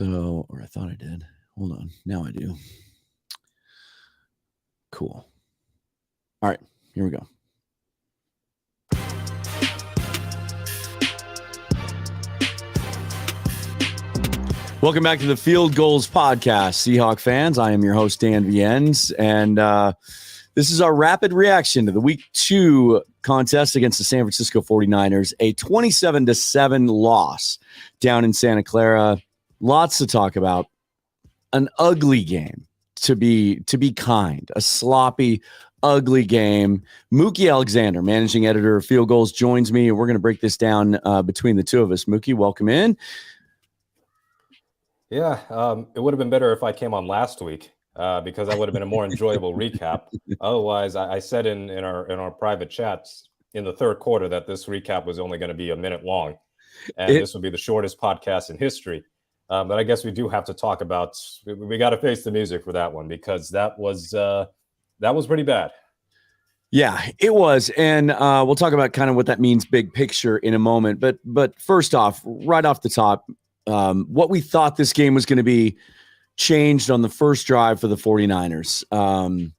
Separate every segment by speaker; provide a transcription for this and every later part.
Speaker 1: Or I thought I did. Hold on. Now I do. Cool. All right, here we go. Welcome back to the Field Goals Podcast, Seahawk fans. I am your host, Dan Viens, and this is our rapid reaction to the Week 2 contest against the San Francisco 49ers, a 27-7 loss down in Santa Clara. Lots to talk about. An ugly game, to be kind, a sloppy, ugly game. Mookie Alexander, managing editor of Field Goals, joins me, and we're going to break this down between the two of us. Mookie, welcome in.
Speaker 2: Yeah, it would have been better if I came on last week because that would have been a more enjoyable recap. Otherwise, I said in our private chats in the third quarter that this recap was only going to be a minute long, and this would be the shortest podcast in history. But I guess we do have to talk about. We got to face the music for that one because that was pretty bad.
Speaker 1: Yeah, it was, and we'll talk about kind of what that means, big picture, in a moment. But first off, right off the top. What we thought this game was going to be changed on the first drive for the 49ers.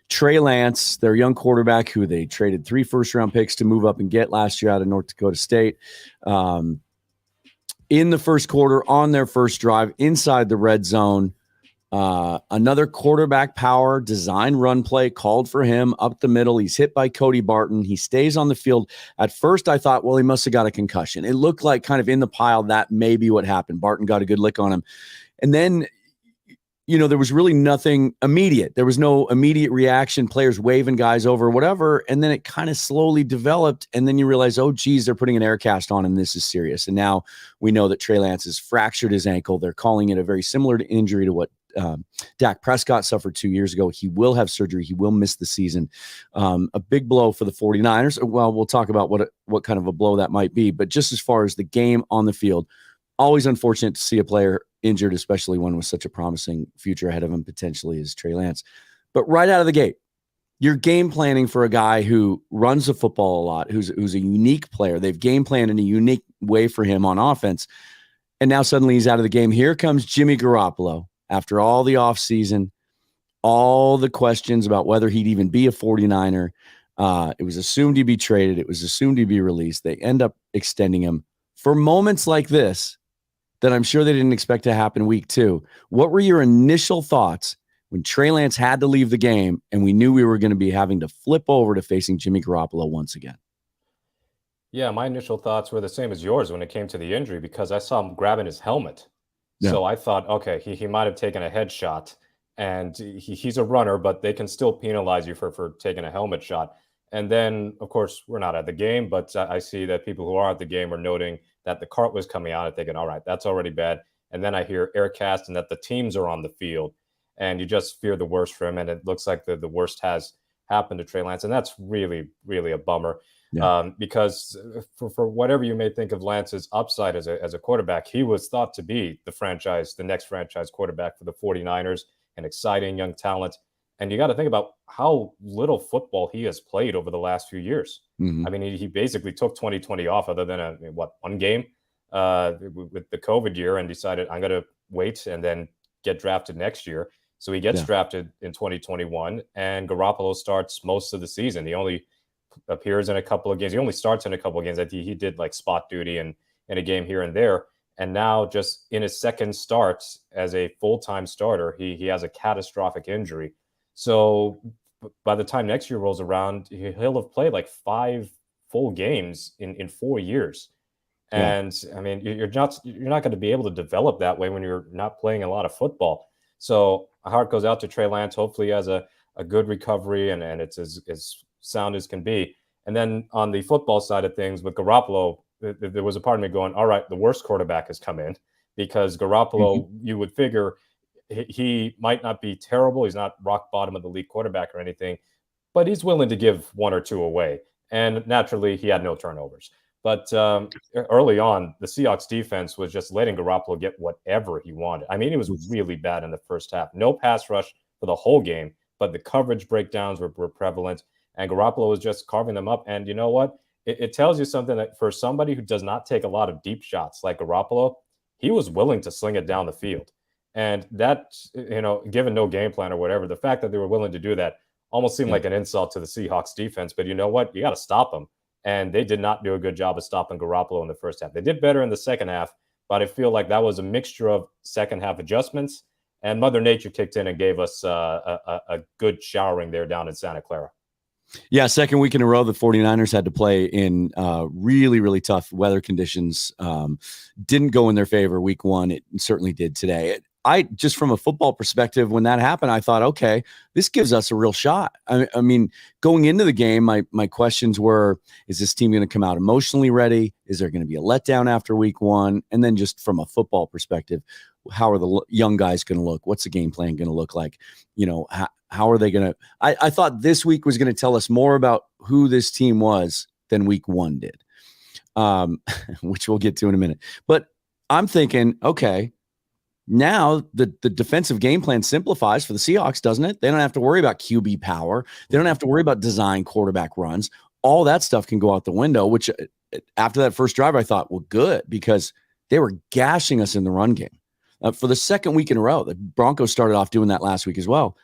Speaker 1: Trey Lance, their young quarterback, who they traded 3 first-round picks to move up and get last year out of North Dakota State. In the first quarter, on their first drive, inside the red zone, another quarterback power design run play called for him up the middle. He's hit by Cody Barton. He stays on the field. At first, I thought, well, he must have got a concussion. It looked like kind of in the pile that may be what happened. Barton got a good lick on him. And then, there was really nothing immediate. There was no immediate reaction, players waving guys over, whatever. And then it kind of slowly developed. And then you realize, oh, geez, they're putting an air cast on him. This is serious. And now we know that Trey Lance has fractured his ankle. They're calling it a very similar to injury to what Dak Prescott suffered 2 years ago. He will have surgery. He will miss the season. A big blow for the 49ers. Well, we'll talk about what kind of a blow that might be. But just as far as the game on the field, always unfortunate to see a player injured, especially one with such a promising future ahead of him, potentially, as Trey Lance. But right out of the gate, you're game planning for a guy who runs the football a lot, who's a unique player. They've game planned in a unique way for him on offense. And now suddenly he's out of the game. Here comes Jimmy Garoppolo. After all the offseason, all the questions about whether he'd even be a 49er, it was assumed he'd be traded. It was assumed he'd be released. They end up extending him for moments like this that I'm sure they didn't expect to happen week 2. What were your initial thoughts when Trey Lance had to leave the game and we knew we were going to be having to flip over to facing Jimmy Garoppolo once again?
Speaker 2: Yeah, my initial thoughts were the same as yours when it came to the injury because I saw him grabbing his helmet.
Speaker 1: Yeah.
Speaker 2: So I thought, okay, he might have taken a headshot, and he's a runner, but they can still penalize you for taking a helmet shot. And then, of course, we're not at the game, but I see that people who are at the game are noting that the cart was coming out and thinking, all right, that's already bad. And then I hear air cast and that the teams are on the field, and you just fear the worst for him. And it looks like the worst has happened to Trey Lance, and that's really, really a bummer. Yeah. Because for whatever you may think of Lance's upside as a quarterback, he was thought to be the next franchise quarterback for the 49ers, an exciting young talent. And you got to think about how little football he has played over the last few years. Mm-hmm. I mean, he basically took 2020 off other than one game with the COVID year and decided I'm going to wait and then get drafted next year. So he gets drafted in 2021 and Garoppolo starts most of the season. He only appears in a couple of games. He only starts in a couple of games. He did like spot duty and in a game here and there. And now just in his second start as a full-time starter, he has a catastrophic injury. So by the time next year rolls around, he'll have played like 5 full games in 4 years. And I mean, you're not going to be able to develop that way when you're not playing a lot of football. So my heart goes out to Trey Lance. Hopefully he has a good recovery and it's as sound as can be. And then on the football side of things with Garoppolo, there was a part of me going, all right, the worst quarterback has come in because Garoppolo, you would figure he might not be terrible. He's not rock bottom of the league quarterback or anything, but he's willing to give 1 or 2 away. And naturally, he had no turnovers. But early on, the Seahawks defense was just letting Garoppolo get whatever he wanted. I mean, it was really bad in the first half. No pass rush for the whole game, but the coverage breakdowns were prevalent. And Garoppolo was just carving them up. And you know what? It tells you something that for somebody who does not take a lot of deep shots like Garoppolo, he was willing to sling it down the field. And that, given no game plan or whatever, the fact that they were willing to do that almost seemed like an insult to the Seahawks defense. But you know what? You got to stop them. And they did not do a good job of stopping Garoppolo in the first half. They did better in the second half, but I feel like that was a mixture of second half adjustments, and Mother Nature kicked in and gave us a good showering there down in Santa Clara.
Speaker 1: Yeah, second week in a row, the 49ers had to play in really, really tough weather conditions. Didn't go in their favor week one. It certainly did today. I just from a football perspective, when that happened, I thought, okay, this gives us a real shot. I mean, going into the game, my questions were, is this team going to come out emotionally ready? Is there going to be a letdown after week one? And then just from a football perspective, how are the young guys going to look? What's the game plan going to look like? How are they going to – I thought this week was going to tell us more about who this team was than week one did, which we'll get to in a minute. But I'm thinking, okay, now the defensive game plan simplifies for the Seahawks, doesn't it? They don't have to worry about QB power. They don't have to worry about design quarterback runs. All that stuff can go out the window, which after that first drive, I thought, well, good, because they were gashing us in the run game. For the second week in a row, the Broncos started off doing that last week as well.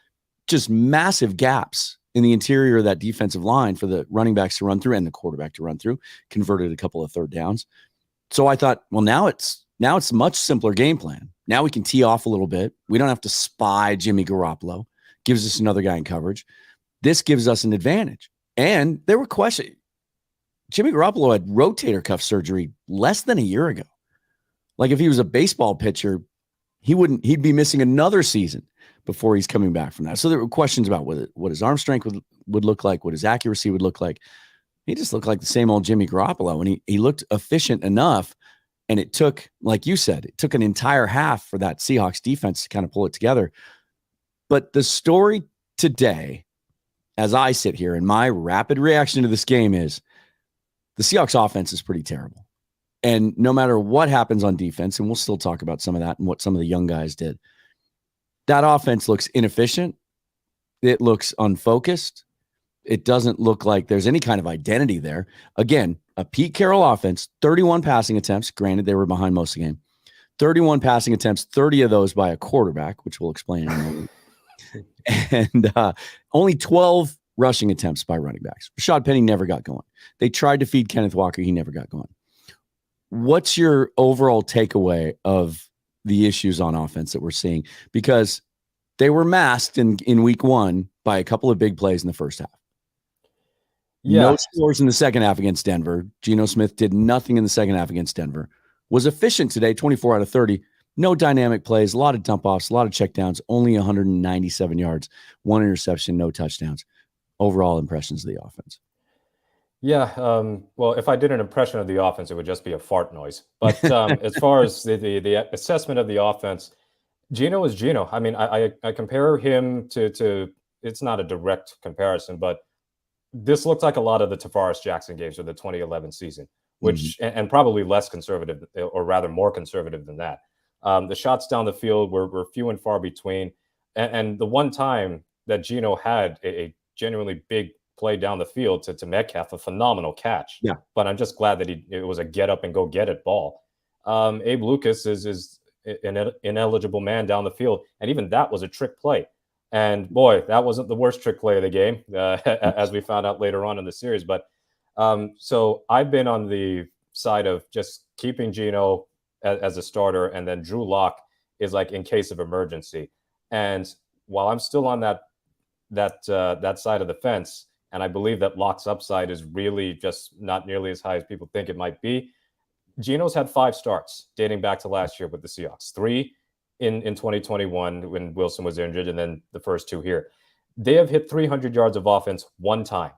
Speaker 1: Just massive gaps in the interior of that defensive line for the running backs to run through and the quarterback to run through, converted a couple of third downs. So I thought, well, now it's a much simpler game plan. Now we can tee off a little bit. We don't have to spy Jimmy Garoppolo. Gives us another guy in coverage. This gives us an advantage. And there were questions. Jimmy Garoppolo had rotator cuff surgery less than a year ago. Like if he was a baseball pitcher, he'd be missing another season before he's coming back from that. So there were questions about what his arm strength would look like, what his accuracy would look like. He just looked like the same old Jimmy Garoppolo, and he looked efficient enough. And it took, like you said, it took an entire half for that Seahawks defense to kind of pull it together. But the story today, as I sit here, and my rapid reaction to this game is the Seahawks offense is pretty terrible. And no matter what happens on defense, and we'll still talk about some of that and what some of the young guys did, that offense looks inefficient. It looks unfocused. It doesn't look like there's any kind of identity there. Again, a Pete Carroll offense, 31 passing attempts. Granted, they were behind most of the game. 31 passing attempts, 30 of those by a quarterback, which we'll explain in a moment. And only 12 rushing attempts by running backs. Rashad Penny never got going. They tried to feed Kenneth Walker. He never got going. What's your overall takeaway of the issues on offense that we're seeing? Because they were masked in week one by a couple of big plays in the first half. Yeah. No scores in the second half against Denver. Geno Smith did nothing in the second half against Denver. Was efficient today, 24 out of 30. No dynamic plays, a lot of dump offs, a lot of checkdowns, only 197 yards, one interception, no touchdowns. Overall impressions of the offense.
Speaker 2: Yeah, well, if I did an impression of the offense, it would just be a fart noise. But as far as the assessment of the offense, Geno is Geno. I mean, I compare him to it's not a direct comparison, but this looks like a lot of the Tavares Jackson games of the 2011 season, which and probably less conservative, or rather more conservative than that. The shots down the field were few and far between. And the one time that Geno had a genuinely big play down the field to Metcalf, a phenomenal catch. Yeah. But I'm just glad that it was a get up and go get it ball. Abe Lucas is an ineligible man down the field. And even that was a trick play. And boy, that wasn't the worst trick play of the game, as we found out later on in the series. But so I've been on the side of just keeping Geno as a starter, and then Drew Lock is like in case of emergency. And while I'm still on that side of the fence, and I believe that Lock's upside is really just not nearly as high as people think it might be, Geno's had 5 starts dating back to last year with the Seahawks. 3 in 2021 when Wilson was injured, and then the first 2 here. They have hit 300 yards of offense one time.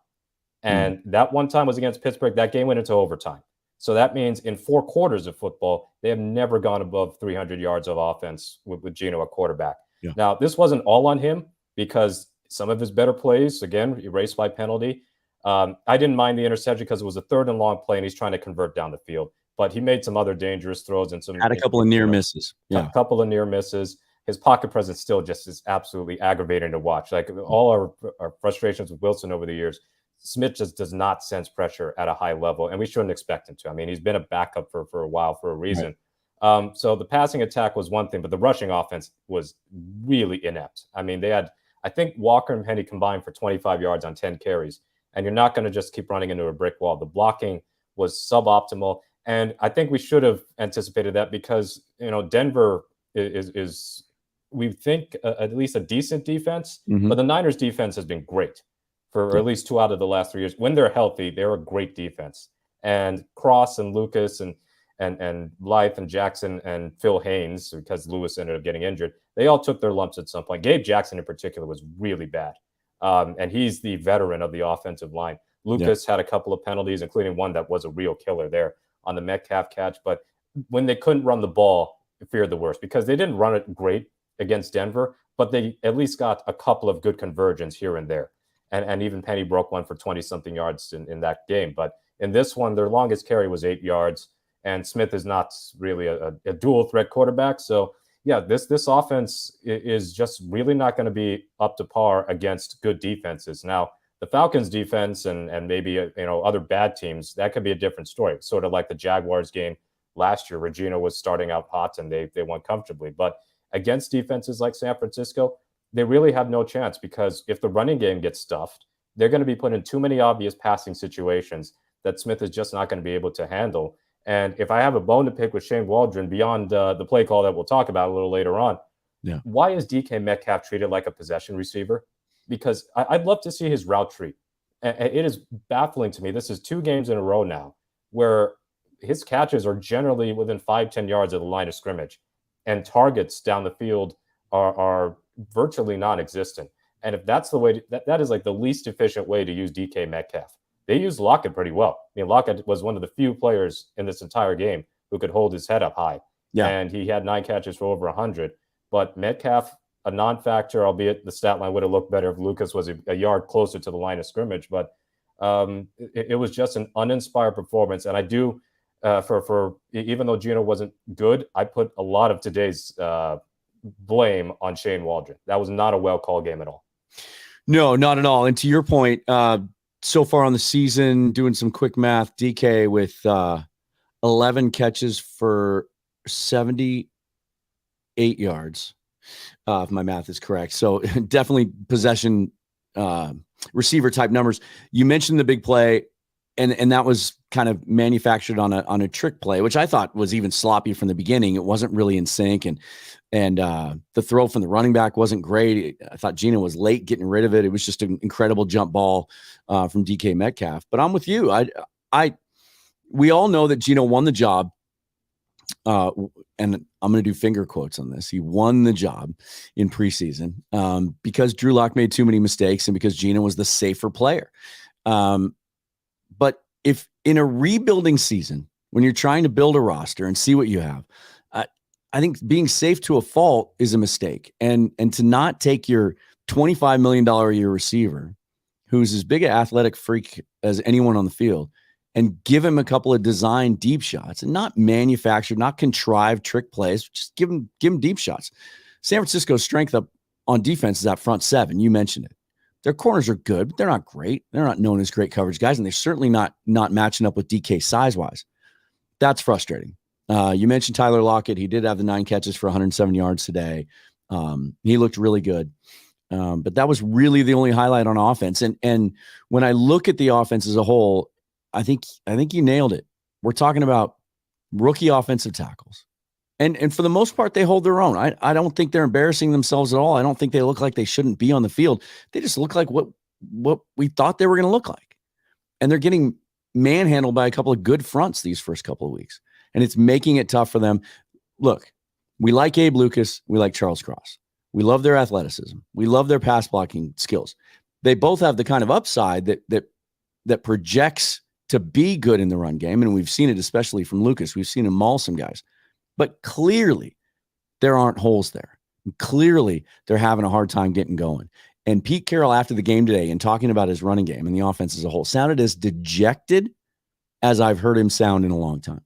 Speaker 2: And that one time was against Pittsburgh. That game went into overtime. So that means in 4 quarters of football, they have never gone above 300 yards of offense with Geno at quarterback. Yeah. Now, this wasn't all on him, because some of his better plays, again, erased by penalty. I didn't mind the interception because it was a 3rd and long play, and he's trying to convert down the field. But he made some other dangerous throws and had
Speaker 1: a couple of near misses.
Speaker 2: Yeah, a couple of near misses. His pocket presence still just is absolutely aggravating to watch. Like all our frustrations with Wilson over the years, Smith just does not sense pressure at a high level, and we shouldn't expect him to. I mean, he's been a backup for a while for a reason. So the passing attack was one thing, but the rushing offense was really inept. I mean, they had, I think Walker and Penny combined for 25 yards on 10 carries, and you're not going to just keep running into a brick wall. The blocking was suboptimal, and I think we should have anticipated that because, Denver is we think at least a decent defense, but the Niners defense has been great for at least 2 out of the last 3 years. When they're healthy, they're a great defense. And Cross and Lucas and Blythe and Jackson and Phil Haynes, because Lewis ended up getting injured, they all took their lumps at some point. Gabe Jackson in particular was really bad. And he's the veteran of the offensive line. Lucas had a couple of penalties, including one that was a real killer there on the Metcalf catch. But when they couldn't run the ball, I feared the worst because they didn't run it great against Denver, but they at least got a couple of good conversions here and there. And even Penny broke one for 20-something yards in that game. But in this one, their longest carry was 8 yards. And Smith is not really a dual threat quarterback. So, yeah, this offense is just really not going to be up to par against good defenses. Now, the Falcons defense and maybe, other bad teams, that could be a different story. Sort of like the Jaguars game last year. Regina was starting out hot and they won comfortably. But against defenses like San Francisco, they really have no chance because if the running game gets stuffed, they're going to be put in too many obvious passing situations that Smith is just not going to be able to handle. And if I have a bone to pick with Shane Waldron beyond the play call that we'll talk about a little later on, why is DK Metcalf treated like a possession receiver? Because I'd love to see his route tree. And it is baffling to me. This is 2 games in a row now where his catches are generally within 5-10 yards of the line of scrimmage, and targets down the field are virtually non-existent. And if that's the way, that is like the least efficient way to use DK Metcalf. They used Lockett pretty well. I mean, Lockett was one of the few players in this entire game who could hold his head up high. Yeah. And he had 9 catches for over 100. But Metcalf, a non-factor, albeit the stat line would have looked better if Lucas was a yard closer to the line of scrimmage. But it was just an uninspired performance. And I do, for even though Gino wasn't good, I put a lot of today's blame on Shane Waldron. That was not a well-called game at all.
Speaker 1: No, not at all. And to your point, so far on the season, doing some quick math, DK with 11 catches for 78 yards, if my math is correct. So definitely possession receiver type numbers. You mentioned the big play, and that was kind of manufactured on a trick play, which I thought was even sloppy from the beginning. It wasn't really in sync, and the throw from the running back wasn't great. I thought Gino was late getting rid of it. It was just an incredible jump ball from DK Metcalf. But I'm with you. We all know that Gino won the job, and I'm going to do finger quotes on this. He won the job in preseason because Drew Lock made too many mistakes and because Gino was the safer player. But if in a rebuilding season, when you're trying to build a roster and see what you have, I think being safe to a fault is a mistake. And to not take your $25 million a year receiver, who's as big an athletic freak as anyone on the field, and give him a couple of designed deep shots and not manufactured, not contrived trick plays, just give him deep shots. San Francisco's strength up on defense is that front 7. You mentioned it. Their corners are good, but they're not great. They're not known as great coverage guys, and they're certainly not matching up with DK size-wise. That's frustrating. You mentioned Tyler Lockett. He did have the 9 catches for 107 yards today. He looked really good. But that was really the only highlight on offense. And when I look at the offense as a whole, I think you nailed it. We're talking about rookie offensive tackles. And for the most part, they hold their own. I don't think they're embarrassing themselves at all. I don't think they look like they shouldn't be on the field. They just look like what we thought they were going to look like. And they're getting manhandled by a couple of good fronts these first couple of weeks. And it's making it tough for them. Look, we like Abe Lucas. We like Charles Cross. We love their athleticism. We love their pass blocking skills. They both have the kind of upside that projects to be good in the run game. And we've seen it, especially from Lucas. We've seen him maul some guys. But clearly, there aren't holes there. Clearly, they're having a hard time getting going. And Pete Carroll, after the game today and talking about his running game and the offense as a whole, sounded as dejected as I've heard him sound in a long time.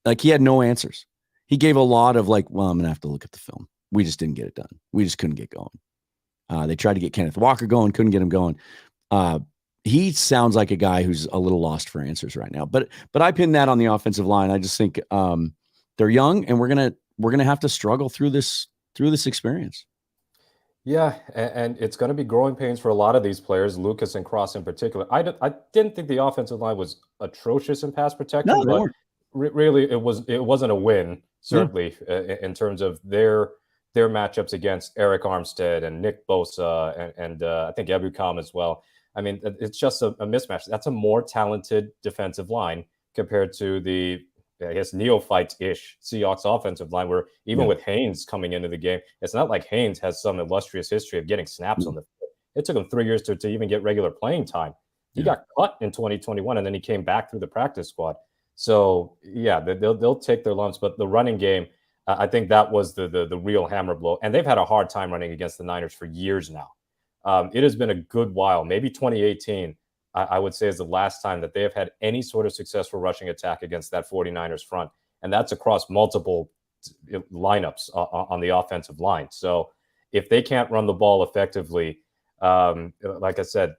Speaker 1: Like he had no answers. He gave a lot of well, I'm going to have to look at the film. We just didn't get it done. We just couldn't get going. They tried to get Kenneth Walker going, couldn't get him going. He sounds like a guy who's a little lost for answers right now. But I pin that on the offensive line. I just think they're young, and we're gonna have to struggle through this experience.
Speaker 2: Yeah, and it's going to be growing pains for a lot of these players, Lucas and Cross in particular. I didn't think the offensive line was atrocious in pass protection,
Speaker 1: No, they
Speaker 2: but
Speaker 1: weren't.
Speaker 2: really it wasn't a win, certainly, in terms of their matchups against Eric Armstead and Nick Bosa and I think Ebukam as well. I mean, it's just a mismatch. That's a more talented defensive line compared to the, I guess, neophyte-ish Seahawks offensive line, where even with Haynes coming into the game, it's not like Haynes has some illustrious history of getting snaps on the field. It took him 3 years to even get regular playing time. He got cut in 2021, and then he came back through the practice squad. So, yeah, they'll take their lumps. But the running game, I think that was the real hammer blow. And they've had a hard time running against the Niners for years now. It has been a good while. Maybe 2018, I would say, is the last time that they have had any sort of successful rushing attack against that 49ers front. And that's across multiple lineups on the offensive line. So if they can't run the ball effectively, like I said,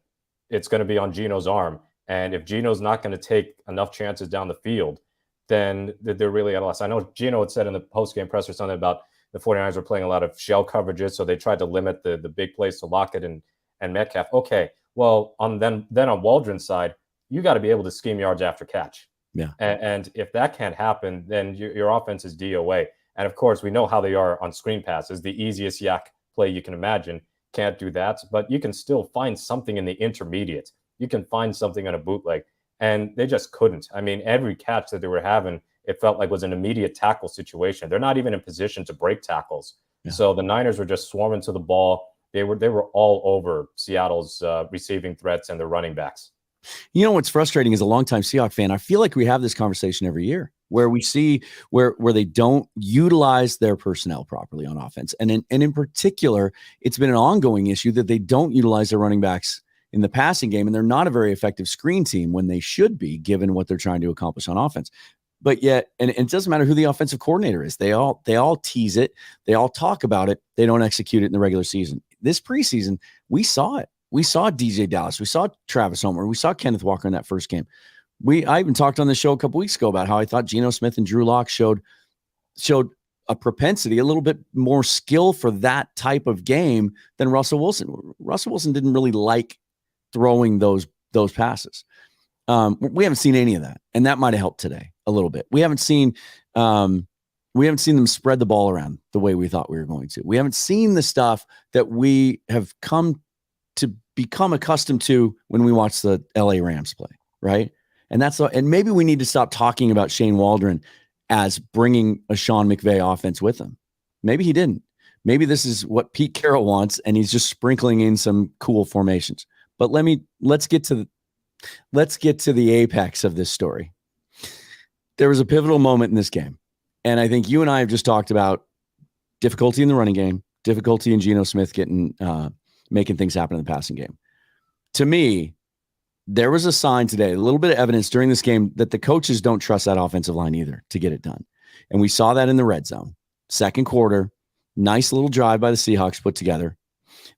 Speaker 2: it's going to be on Geno's arm. And if Geno's not going to take enough chances down the field, then they're really at a loss. I know Geno had said in the post-game presser something about the 49ers were playing a lot of shell coverages, so they tried to limit the big plays to Lockett and Metcalf. Okay, well, then on Waldron's side, you got to be able to scheme yards after catch.
Speaker 1: Yeah.
Speaker 2: And if that can't happen, then your offense is DOA. And of course, we know how they are on screen passes. The easiest yak play you can imagine. Can't do that, but you can still find something in the intermediate. You can find something on a bootleg, and they just couldn't. I mean, every catch that they were having, it felt like was an immediate tackle situation. They're not even in position to break tackles. Yeah. So the Niners were just swarming to the ball. They were all over Seattle's receiving threats and their running backs.
Speaker 1: You know what's frustrating as a longtime Seahawks fan? I feel like we have this conversation every year where we see where they don't utilize their personnel properly on offense. And in particular, it's been an ongoing issue that they don't utilize their running backs in the passing game, and they're not a very effective screen team when they should be, given what they're trying to accomplish on offense. But yet, and it doesn't matter who the offensive coordinator is. They all tease it. They all talk about it. They don't execute it in the regular season. This preseason, we saw it. We saw DJ Dallas. We saw Travis Homer. We saw Kenneth Walker in that first game. I even talked on the show a couple weeks ago about how I thought Geno Smith and Drew Lock showed a propensity, a little bit more skill for that type of game than Russell Wilson. Russell Wilson didn't really like throwing those passes. We haven't seen any of that, and that might have helped today a little bit. We haven't seen them spread the ball around the way we thought we were going to. We haven't seen the stuff that we have come to become accustomed to when we watch the LA Rams play, right? And maybe we need to stop talking about Shane Waldron as bringing a Sean McVay offense with him. Maybe he didn't. Maybe this is what Pete Carroll wants, and he's just sprinkling in some cool formations. But let's get to the apex of this story. There was a pivotal moment in this game, and I think you and I have just talked about difficulty in the running game, difficulty in Geno Smith making things happen in the passing game. To me, there was a sign today, a little bit of evidence during this game that the coaches don't trust that offensive line either to get it done. And we saw that in the red zone. Second quarter, nice little drive by the Seahawks put together.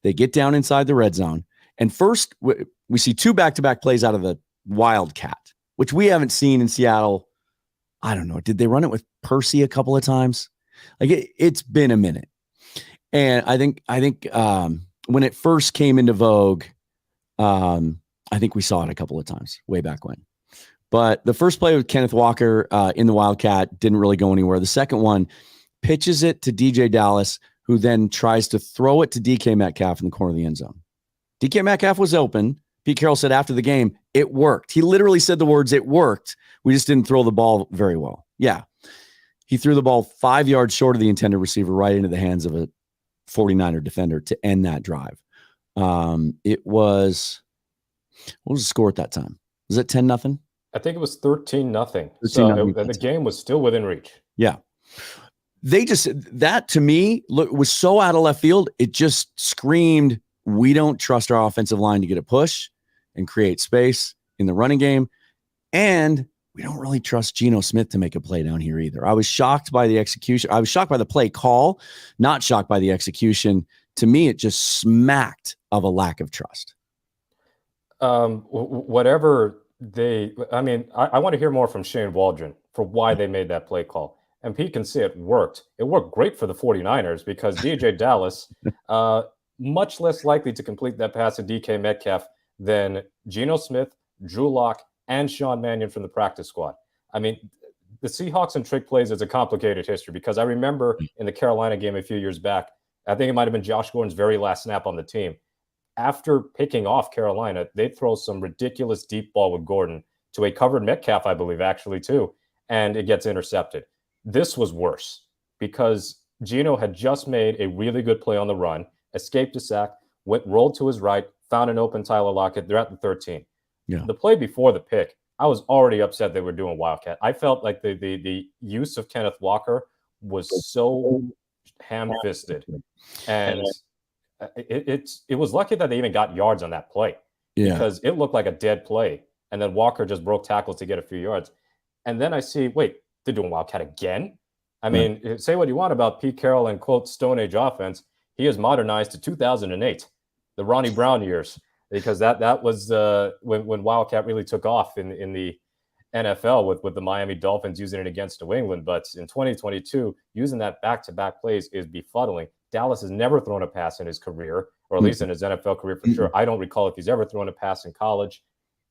Speaker 1: They get down inside the red zone. And first, we see two back-to-back plays out of the Wildcat, which we haven't seen in Seattle. I don't know. Did they run it with Percy a couple of times? Like it's been a minute. And I think when it first came into vogue, I think we saw it a couple of times way back when. But the first play with Kenneth Walker in the Wildcat didn't really go anywhere. The second one pitches it to DJ Dallas, who then tries to throw it to DK Metcalf in the corner of the end zone. DK Metcalf was open. Pete Carroll said after the game, it worked. He literally said the words, it worked. We just didn't throw the ball very well. Yeah. He threw the ball 5 yards short of the intended receiver right into the hands of a 49er defender to end that drive. It was, what was the score at that time? Was it 10-0?
Speaker 2: I think it was 13-0. So the game was still within reach.
Speaker 1: Yeah. They just, that to me was so out of left field. It just screamed, we don't trust our offensive line to get a push and create space in the running game. And we don't really trust Geno Smith to make a play down here either. I was shocked by the execution. I was shocked by the play call, not shocked by the execution. To me, it just smacked of a lack of trust.
Speaker 2: Whatever I want to hear more from Shane Waldron for why they made that play call. and Pete can say it worked. It worked great for the 49ers because DJ Dallas, much less likely to complete that pass to DK Metcalf than Geno Smith, Drew Lock, and Sean Mannion from the practice squad. I mean, the Seahawks and trick plays is a complicated history because I remember in the Carolina game a few years back, I think it might have been Josh Gordon's very last snap on the team. After picking off Carolina, they'd throw some ridiculous deep ball with Gordon to a covered Metcalf, I believe, actually, too, and it gets intercepted. This was worse because Geno had just made a really good play on the run, escaped a sack, rolled to his right, found an open Tyler Lockett. They're at the 13.
Speaker 1: Yeah.
Speaker 2: The play before the pick, I was already upset they were doing Wildcat. I felt like the use of Kenneth Walker was so ham-fisted, and it was lucky that they even got yards on that play because it looked like a dead play, and then Walker just broke tackles to get a few yards. And then I see, wait, they're doing Wildcat again? I mean, say what you want about Pete Carroll and, quote, Stone Age offense. He has modernized to 2008, the Ronnie Brown years, because that was when Wildcat really took off in the NFL with the Miami Dolphins using it against New England. But in 2022, using that back-to-back plays is befuddling. Dallas has never thrown a pass in his career, or at least in his NFL career for sure. I don't recall if he's ever thrown a pass in college.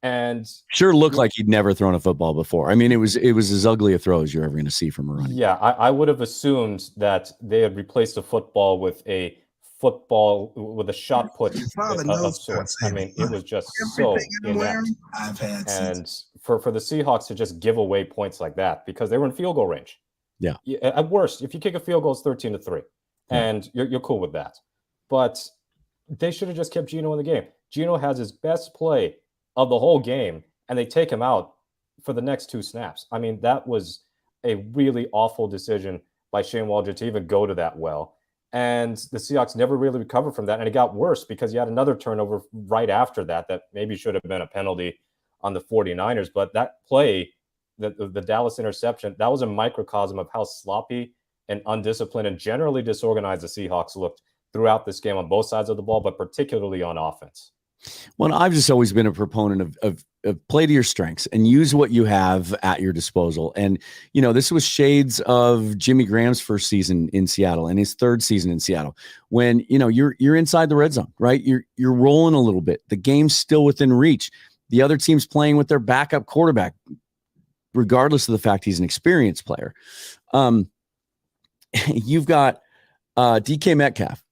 Speaker 2: And
Speaker 1: sure looked like he'd never thrown a football before. I mean, it was as ugly a throw as you're ever going to see from a running.
Speaker 2: Yeah, I would have assumed that they had replaced the football with a shot put of sorts. I mean, it was just so inept. And for the Seahawks to just give away points like that because they were in field goal range.
Speaker 1: Yeah.
Speaker 2: At worst, if you kick a field goal, it's 13-3, and you're cool with that. But they should have just kept Geno in the game. Geno has his best play of the whole game, and they take him out for the next 2 snaps. I mean, that was a really awful decision by Shane Waldron to even go to that well. And the Seahawks never really recovered from that. And it got worse because you had another turnover right after that maybe should have been a penalty on the 49ers. But that play, the Dallas interception, that was a microcosm of how sloppy and undisciplined and generally disorganized the Seahawks looked throughout this game on both sides of the ball, but particularly on offense.
Speaker 1: Well, I've just always been a proponent of play to your strengths and use what you have at your disposal. And, this was shades of Jimmy Graham's first season in Seattle and his third season in Seattle when, you're inside the red zone, right? You're rolling a little bit. The game's still within reach. The other team's playing with their backup quarterback, regardless of the fact he's an experienced player. You've got DK Metcalf,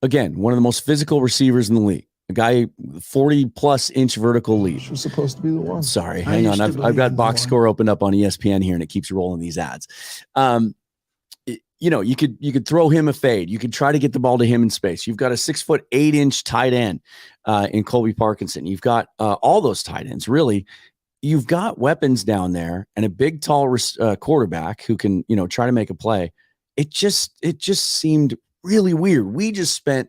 Speaker 1: again, one of the most physical receivers in the league. A guy 40-plus inch vertical lead.
Speaker 3: You're supposed to be the one.
Speaker 1: Sorry, hang on. I've got box score opened up on ESPN here, and it keeps rolling these ads. You could throw him a fade. You could try to get the ball to him in space. You've got a 6'8" tight end in Colby Parkinson. You've got all those tight ends. Really, you've got weapons down there and a big, tall quarterback who can try to make a play. It just seemed really weird. We just spent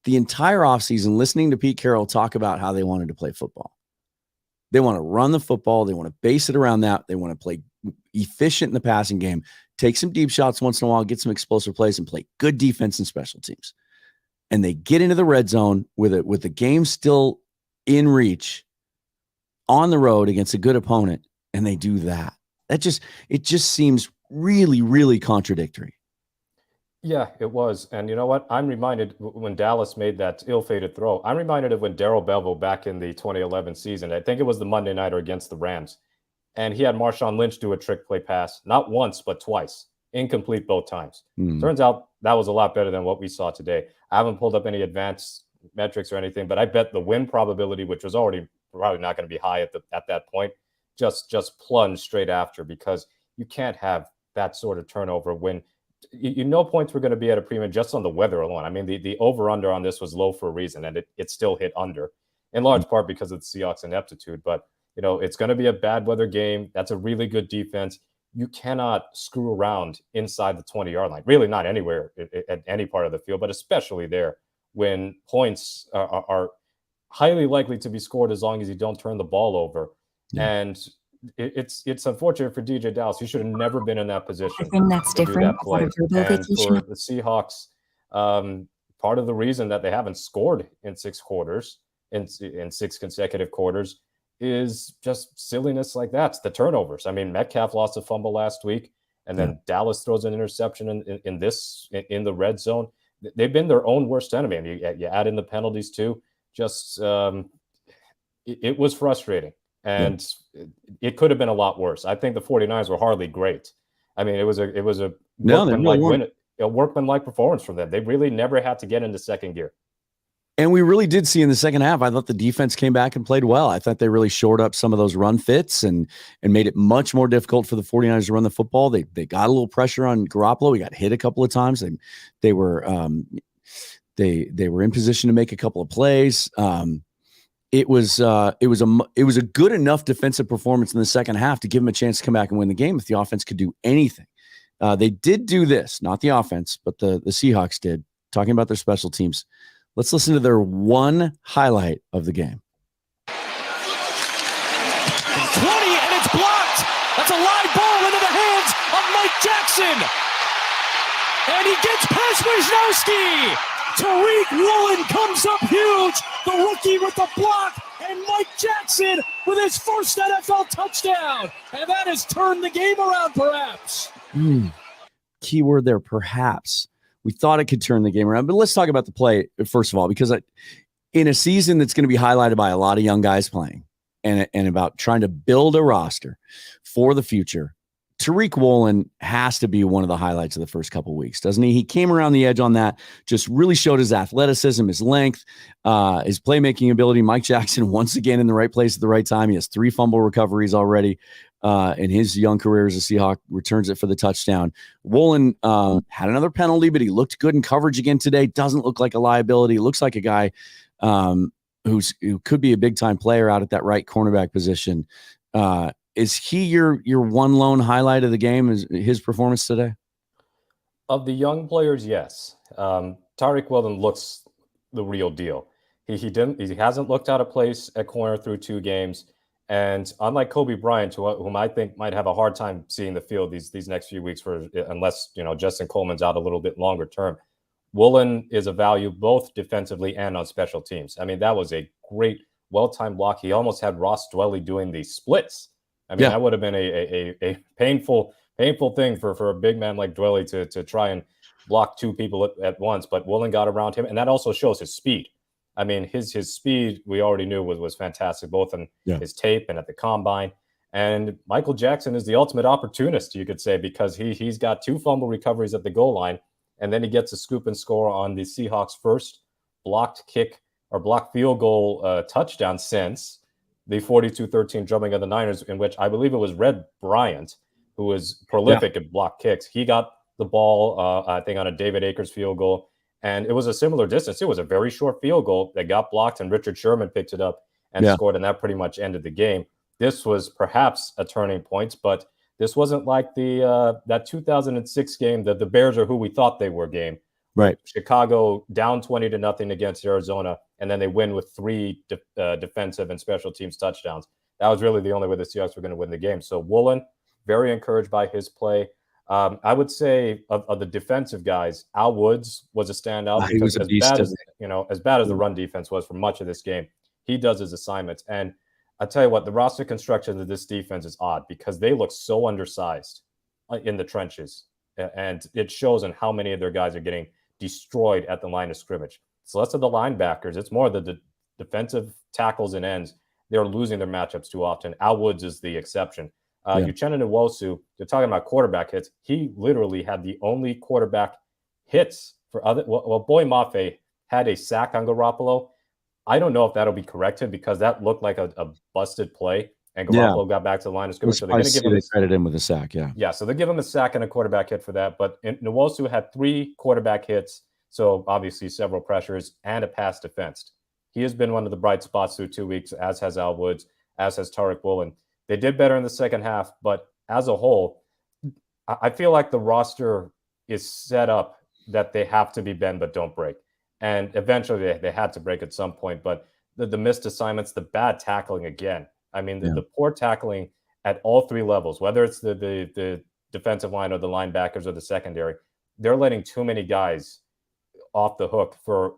Speaker 1: the entire offseason listening to Pete Carroll talk about how they wanted to play football. They want to run the football. They want to base it around that. They want to play efficient in the passing game, take some deep shots once in a while, get some explosive plays, and play good defense and special teams. And they get into the red zone with the game still in reach on the road against a good opponent, and they do that. It just seems really, really contradictory.
Speaker 2: Yeah, it was. And you know what? I'm reminded when Dallas made that ill-fated throw, I'm reminded of when Darrell Bevell back in the 2011 season, I think it was the Monday nighter against the Rams, and he had Marshawn Lynch do a trick play pass, not once, but twice, incomplete both times. Turns out that was a lot better than what we saw today. I haven't pulled up any advanced metrics or anything, but I bet the win probability, which was already probably not going to be high at that point, just plunged straight after, because you can't have that sort of turnover when points were going to be at a premium just on the weather alone. I mean, the over-under on this was low for a reason, and it still hit under, in large part because of the Seahawks' ineptitude. But, it's going to be a bad weather game. That's a really good defense. You cannot screw around inside the 20-yard line, really not anywhere at any part of the field, but especially there when points are highly likely to be scored as long as you don't turn the ball over. Yeah. And it's unfortunate for DJ Dallas. He should have never been in that position.
Speaker 4: I think that's different.
Speaker 2: And for the Seahawks, part of the reason that they haven't scored in 6 quarters, in 6 consecutive quarters, is just silliness like that. It's the turnovers. I mean, Metcalf lost a fumble last week, And then Dallas throws an interception in the red zone. They've been their own worst enemy. And you add in the penalties too. Just it was frustrating. And it could have been a lot worse. I think the 49ers were hardly great. I mean, it was a workmanlike performance from them. They really never had to get into second gear.
Speaker 1: And we really did see in the second half, I thought the defense came back and played well. I thought they really shored up some of those run fits and made it much more difficult for the 49ers to run the football. They got a little pressure on Garoppolo. He got hit a couple of times. They were in position to make a couple of plays. It was a good enough defensive performance in the second half to give them a chance to come back and win the game if the offense could do anything. They did do this, not the offense, but the Seahawks did, talking about their special teams. Let's listen to their one highlight of the game.
Speaker 3: 20, and it's blocked. That's a live ball into the hands of Mike Jackson. And he gets past Wisnowski. Tariq Woolen comes up huge. The rookie with the block. And Mike Jackson with his first NFL touchdown. And that has turned the game around, perhaps.
Speaker 1: Keyword there, perhaps. We thought it could turn the game around, but let's talk about the play first of all, because in a season that's going to be highlighted by a lot of young guys playing and about trying to build a roster for the future, Tariq Woolen has to be one of the highlights of the first couple of weeks, doesn't he? He came around the edge on that, just really showed his athleticism, his length, his playmaking ability. Mike Jackson, once again, in the right place at the right time. He has 3 fumble recoveries already. In his young career as a Seahawk, returns it for the touchdown. Woolen had another penalty, but he looked good in coverage again today. Doesn't look like a liability. Looks like a guy who could be a big-time player out at that right cornerback position. Is he your one lone highlight of the game, is his performance today?
Speaker 2: Of the young players, yes. Tariq Woolen looks the real deal. He hasn't looked out of place at corner through 2 games. And unlike Kobe Bryant, whom I think might have a hard time seeing the field these next few weeks, unless Justin Coleman's out a little bit longer term, Woolen is a value both defensively and on special teams. I mean, that was a great, well-timed block. He almost had Ross Dwelley doing the splits. I mean, that would have been a painful thing for a big man like Dwelley to try and block 2 people at once. But Woolen got around him, and that also shows his speed. I mean, his speed, we already knew was fantastic, both in his tape and at the combine. And Michael Jackson is the ultimate opportunist, you could say, because he's got 2 fumble recoveries at the goal line, and then he gets a scoop and score on the Seahawks' first blocked field goal touchdown since the 42-13 drubbing of the Niners, in which I believe it was Red Bryant, who was prolific at block kicks. He got the ball, I think, on a David Akers field goal. And it was a similar distance. It was a very short field goal that got blocked, and Richard Sherman picked it up and scored, and that pretty much ended the game. This was perhaps a turning point, but this wasn't like that 2006 game, the Bears are who we thought they were game.
Speaker 1: Right.
Speaker 2: Chicago down 20-0 against Arizona, and then they win with 3 defensive and special teams touchdowns. That was really the only way the Seahawks were going to win the game. So Woolen, very encouraged by his play. I would say of the defensive guys, Al Woods was a standout because as bad as the run defense was for much of this game, he does his assignments. And I tell you what, the roster construction of this defense is odd because they look so undersized in the trenches, and it shows in how many of their guys are getting destroyed at the line of scrimmage. It's less of the linebackers; it's more the defensive tackles and ends. They're losing their matchups too often. Al Woods is the exception. Uchenna Nwosu, you're talking about quarterback hits. He literally had the only quarterback hits for other. Well, Boy Mafe had a sack on Garoppolo. I don't know if that'll be corrected because that looked like a busted play, and Garoppolo got back to the line of scrimmage. So they're going to give him
Speaker 1: credit him with a sack. Yeah.
Speaker 2: So they give him a sack and a quarterback hit for that. But Nwosu had 3 quarterback hits, so obviously several pressures and a pass defense. He has been one of the bright spots through 2 weeks, as has Al Woods, as has Tariq Woolen. They did better in the second half, but as a whole, I feel like the roster is set up that they have to be bend but don't break. And eventually they had to break at some point, but the missed assignments, the bad tackling again. I mean, the poor tackling at all 3 levels, whether it's the defensive line or the linebackers or the secondary, they're letting too many guys off the hook for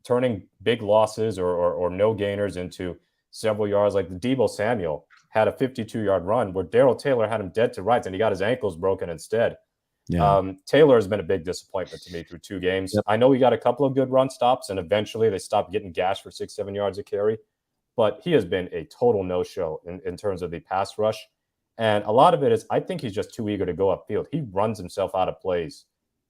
Speaker 2: turning big losses or no gainers into several yards. Like Deebo Samuel had a 52-yard run where Darrell Taylor had him dead to rights, and he got his ankles broken instead.
Speaker 1: Yeah.
Speaker 2: Taylor has been a big disappointment to me through 2 games.
Speaker 1: Yep.
Speaker 2: I know he got a couple of good run stops, and eventually they stopped getting gashed for 6-7 yards a carry. But he has been a total no-show in terms of the pass rush. And a lot of it is I think he's just too eager to go upfield. He runs himself out of plays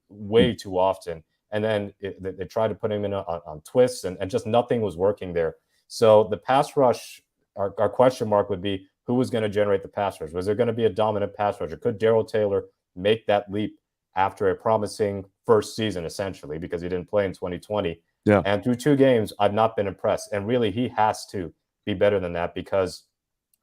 Speaker 2: way too often. And then they tried to put him in on twists, and just nothing was working there. So the pass rush, our question mark would be, who was going to generate the pass rush? Was there going to be a dominant pass rusher? Could Darrell Taylor make that leap after a promising first season, essentially, because he didn't play in 2020?
Speaker 1: Yeah.
Speaker 2: And through 2 games, I've not been impressed. And really, he has to be better than that, because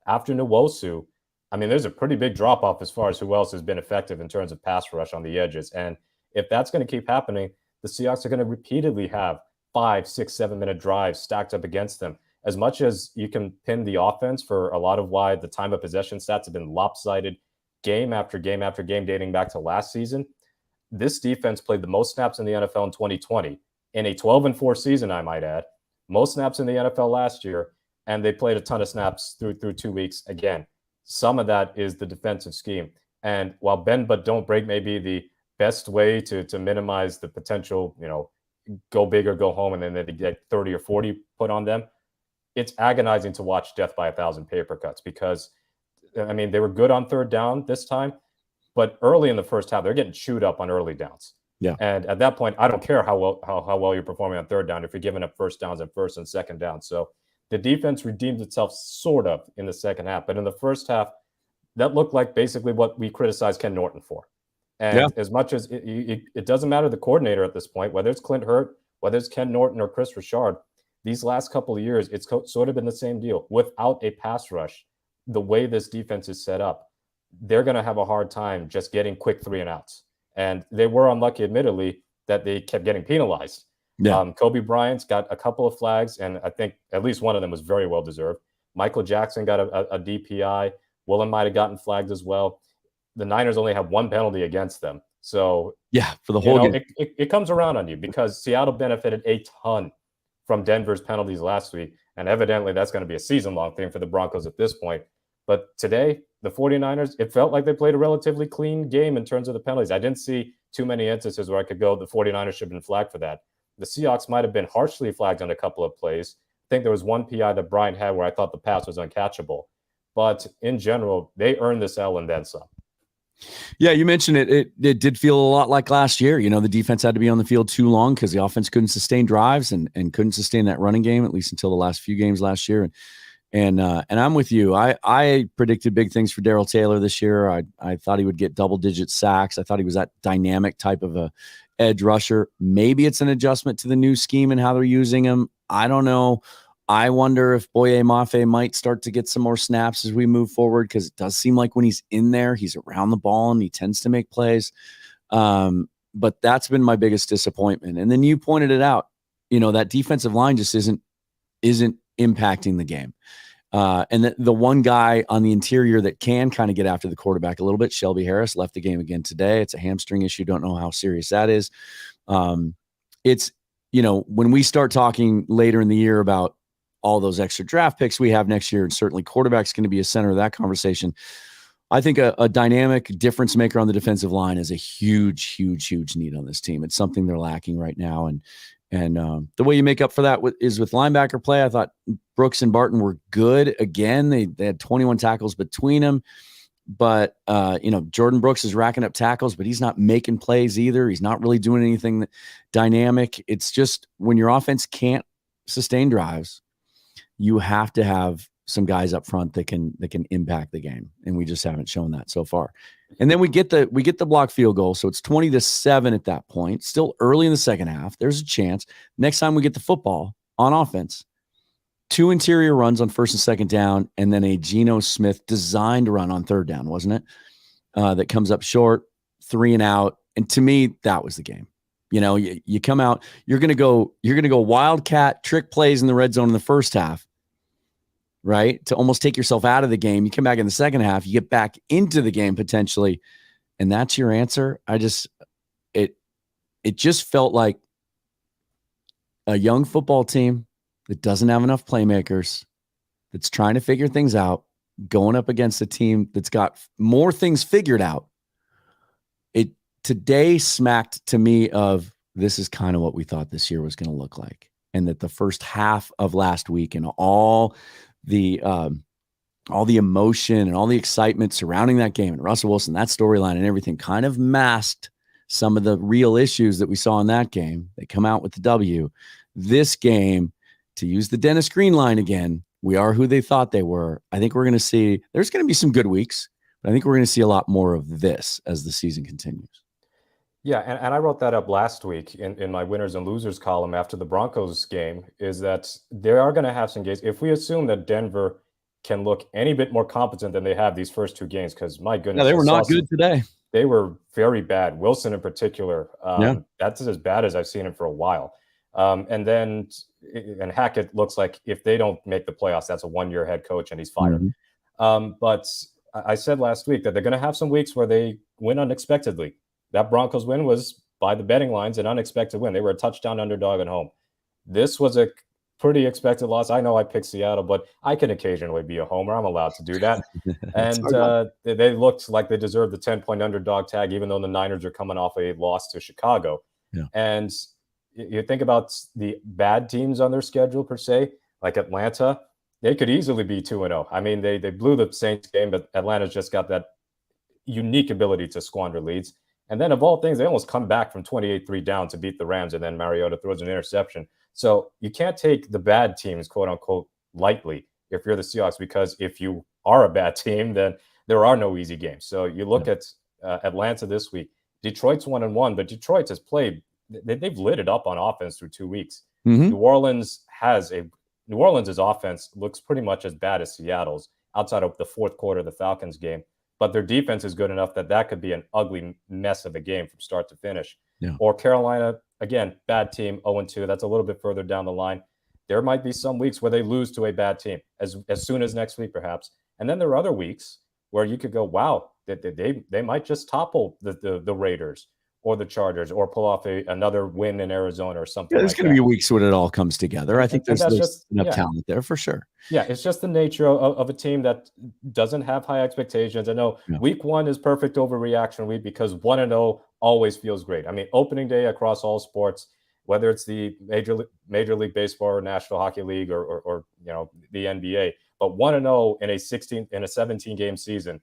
Speaker 2: after Nwosu, I mean, there's a pretty big drop-off as far as who else has been effective in terms of pass rush on the edges. And if that's going to keep happening, the Seahawks are going to repeatedly have 5, 6, 7-minute drives stacked up against them. As much as you can pin the offense for a lot of why the time of possession stats have been lopsided game after game after game dating back to last season, this defense played the most snaps in the NFL in 2020 in a 12-4 season, I might add. Most snaps in the NFL last year, and they played a ton of snaps through 2 weeks again. Some of that is the defensive scheme. And while bend but don't break may be the best way to minimize the potential, go big or go home, and then they get 30 or 40 put on them, it's agonizing to watch death by 1,000 paper cuts, because, I mean, they were good on third down this time, but early in the first half, they're getting chewed up on early downs.
Speaker 1: Yeah.
Speaker 2: And at that point, I don't care how well you're performing on third down if you're giving up first downs and first and second down. So the defense redeemed itself sort of in the second half, but in the first half, that looked like basically what we criticized Ken Norton for. And as much as it doesn't matter the coordinator at this point, whether it's Clint Hurt, whether it's Ken Norton or Chris Richard, these last couple of years, it's sort of been the same deal. Without a pass rush, the way this defense is set up, they're going to have a hard time just getting quick 3-and-outs. And they were unlucky, admittedly, that they kept getting penalized.
Speaker 1: Yeah.
Speaker 2: Kobe Bryant's got a couple of flags, and I think at least one of them was very well deserved. Michael Jackson got a DPI. Woolen might have gotten flagged as well. The Niners only have 1 penalty against them. So
Speaker 1: yeah, for the whole game.
Speaker 2: It comes around on you, because Seattle benefited a ton from Denver's penalties last week. And evidently that's going to be a season-long thing for the Broncos at this point. But today, the 49ers, it felt like they played a relatively clean game in terms of the penalties. I didn't see too many instances where I could go, the 49ers should have been flagged for that. The Seahawks might have been harshly flagged on a couple of plays. I think there was one PI that Brian had where I thought the pass was uncatchable. But in general, they earned this L and then some.
Speaker 1: Yeah, you mentioned it. It did feel a lot like last year. The defense had to be on the field too long because the offense couldn't sustain drives and couldn't sustain that running game, at least until the last few games last year. And I'm with you. I predicted big things for Darrell Taylor this year. I thought he would get double-digit sacks. I thought he was that dynamic type of a edge rusher. Maybe it's an adjustment to the new scheme and how they're using him. I don't know. I wonder if Boye Mafe might start to get some more snaps as we move forward, because it does seem like when he's in there, he's around the ball and he tends to make plays. But that's been my biggest disappointment. And then you pointed it out. That defensive line just isn't impacting the game. And the one guy on the interior that can kind of get after the quarterback a little bit, Shelby Harris, left the game again today. It's a hamstring issue. Don't know how serious that is. It's, when we start talking later in the year about all those extra draft picks we have next year, and certainly quarterback's going to be a center of that conversation. I think a dynamic difference maker on the defensive line is a huge, huge, huge need on this team. It's something they're lacking right now. And the way you make up for that is with linebacker play. I thought Brooks and Barton were good. Again, they had 21 tackles between them. But, Jordan Brooks is racking up tackles, but he's not making plays either. He's not really doing anything dynamic. It's just when your offense can't sustain drives, you have to have some guys up front that can impact the game. And we just haven't shown that so far. And then we get the block field goal. So it's 20-7 at that point, still early in the second half. There's a chance next time we get the football on offense, 2 interior runs on first and second down, and then a Geno Smith designed run on third down, wasn't it? That comes up short, 3-and-out. And to me, that was the game. You come out, you're going to go wildcat trick plays in the red zone in the first half, right? To almost take yourself out of the game. You come back in the second half, you get back into the game potentially, and that's your answer. It just felt like a young football team that doesn't have enough playmakers, that's trying to figure things out, going up against a team that's got more things figured out. It today smacked to me of this is kind of what we thought this year was going to look like. And that the first half of last week and all the emotion and all the excitement surrounding that game and Russell Wilson, that storyline and everything kind of masked some of the real issues that we saw in that game. They come out with the W. This game, to use the Dennis Green line again, we are who they thought they were. I think we're going to see, there's going to be some good weeks, but I think we're going to see a lot more of this as the season continues.
Speaker 2: Yeah, and I wrote that up last week in my winners and losers column after the Broncos game, is that they are going to have some games. If we assume that Denver can look any bit more competent than they have these first two games, because my goodness.
Speaker 1: Yeah, they were not good today.
Speaker 2: They were very bad. Wilson in particular. That's as bad as I've seen him for a while. And Hackett looks like if they don't make the playoffs, that's a one-year head coach and he's fired. But I said last week that they're going to have some weeks where they win unexpectedly. That Broncos win was by the betting lines an unexpected win. They were a touchdown underdog at home. This was a pretty expected loss. I know I picked Seattle, but I can occasionally be a homer. I'm allowed to do that. And they looked like they deserved the 10-point underdog tag, even though the Niners are coming off a loss to Chicago. Yeah. And you think about the bad teams on their schedule per se, like Atlanta, they could easily be 2-0. I mean, they blew the Saints game, but Atlanta's just got that unique ability to squander leads. And then of all things, they almost come back from 28-3 down to beat the Rams, and then Mariota throws an interception. So you can't take the bad teams, quote unquote, lightly if you're the Seahawks, because if you are a bad team, then there are no easy games. So you look at Atlanta this week. Detroit's 1-1, but Detroit has played. They've lit it up on offense through 2 weeks. New Orleans' offense looks pretty much as bad as Seattle's outside of the fourth quarter of the Falcons game. But their defense is good enough that could be an ugly mess of a game from start to finish. Yeah. Or Carolina, again, bad team, 0-2. That's a little bit further down the line. There might be some weeks where they lose to a bad team as soon as next week, perhaps. And then there are other weeks where you could go, wow, they might just topple the Raiders or the Chargers or pull off another win in Arizona or something.
Speaker 1: There's going to be weeks when it all comes together. I think there's enough talent there for sure.
Speaker 2: Yeah, it's just the nature of a team that doesn't have high expectations. I know week one is perfect overreaction week because 1-0 always feels great. I mean, opening day across all sports, whether it's the Major League Baseball or National Hockey League or the NBA, but 1-0 in a 17 game season,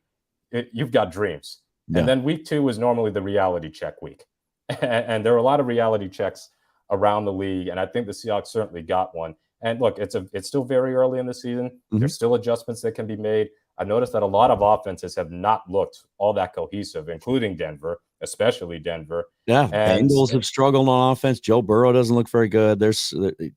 Speaker 2: you've got dreams. Yeah. And then week two is normally the reality check week. And there are a lot of reality checks around the league. And I think the Seahawks certainly got one. And look, it's still very early in the season. There's still adjustments that can be made. I've noticed that a lot of offenses have not looked all that cohesive, including Denver, especially Denver.
Speaker 1: Yeah, Bengals have struggled on offense. Joe Burrow doesn't look very good. There's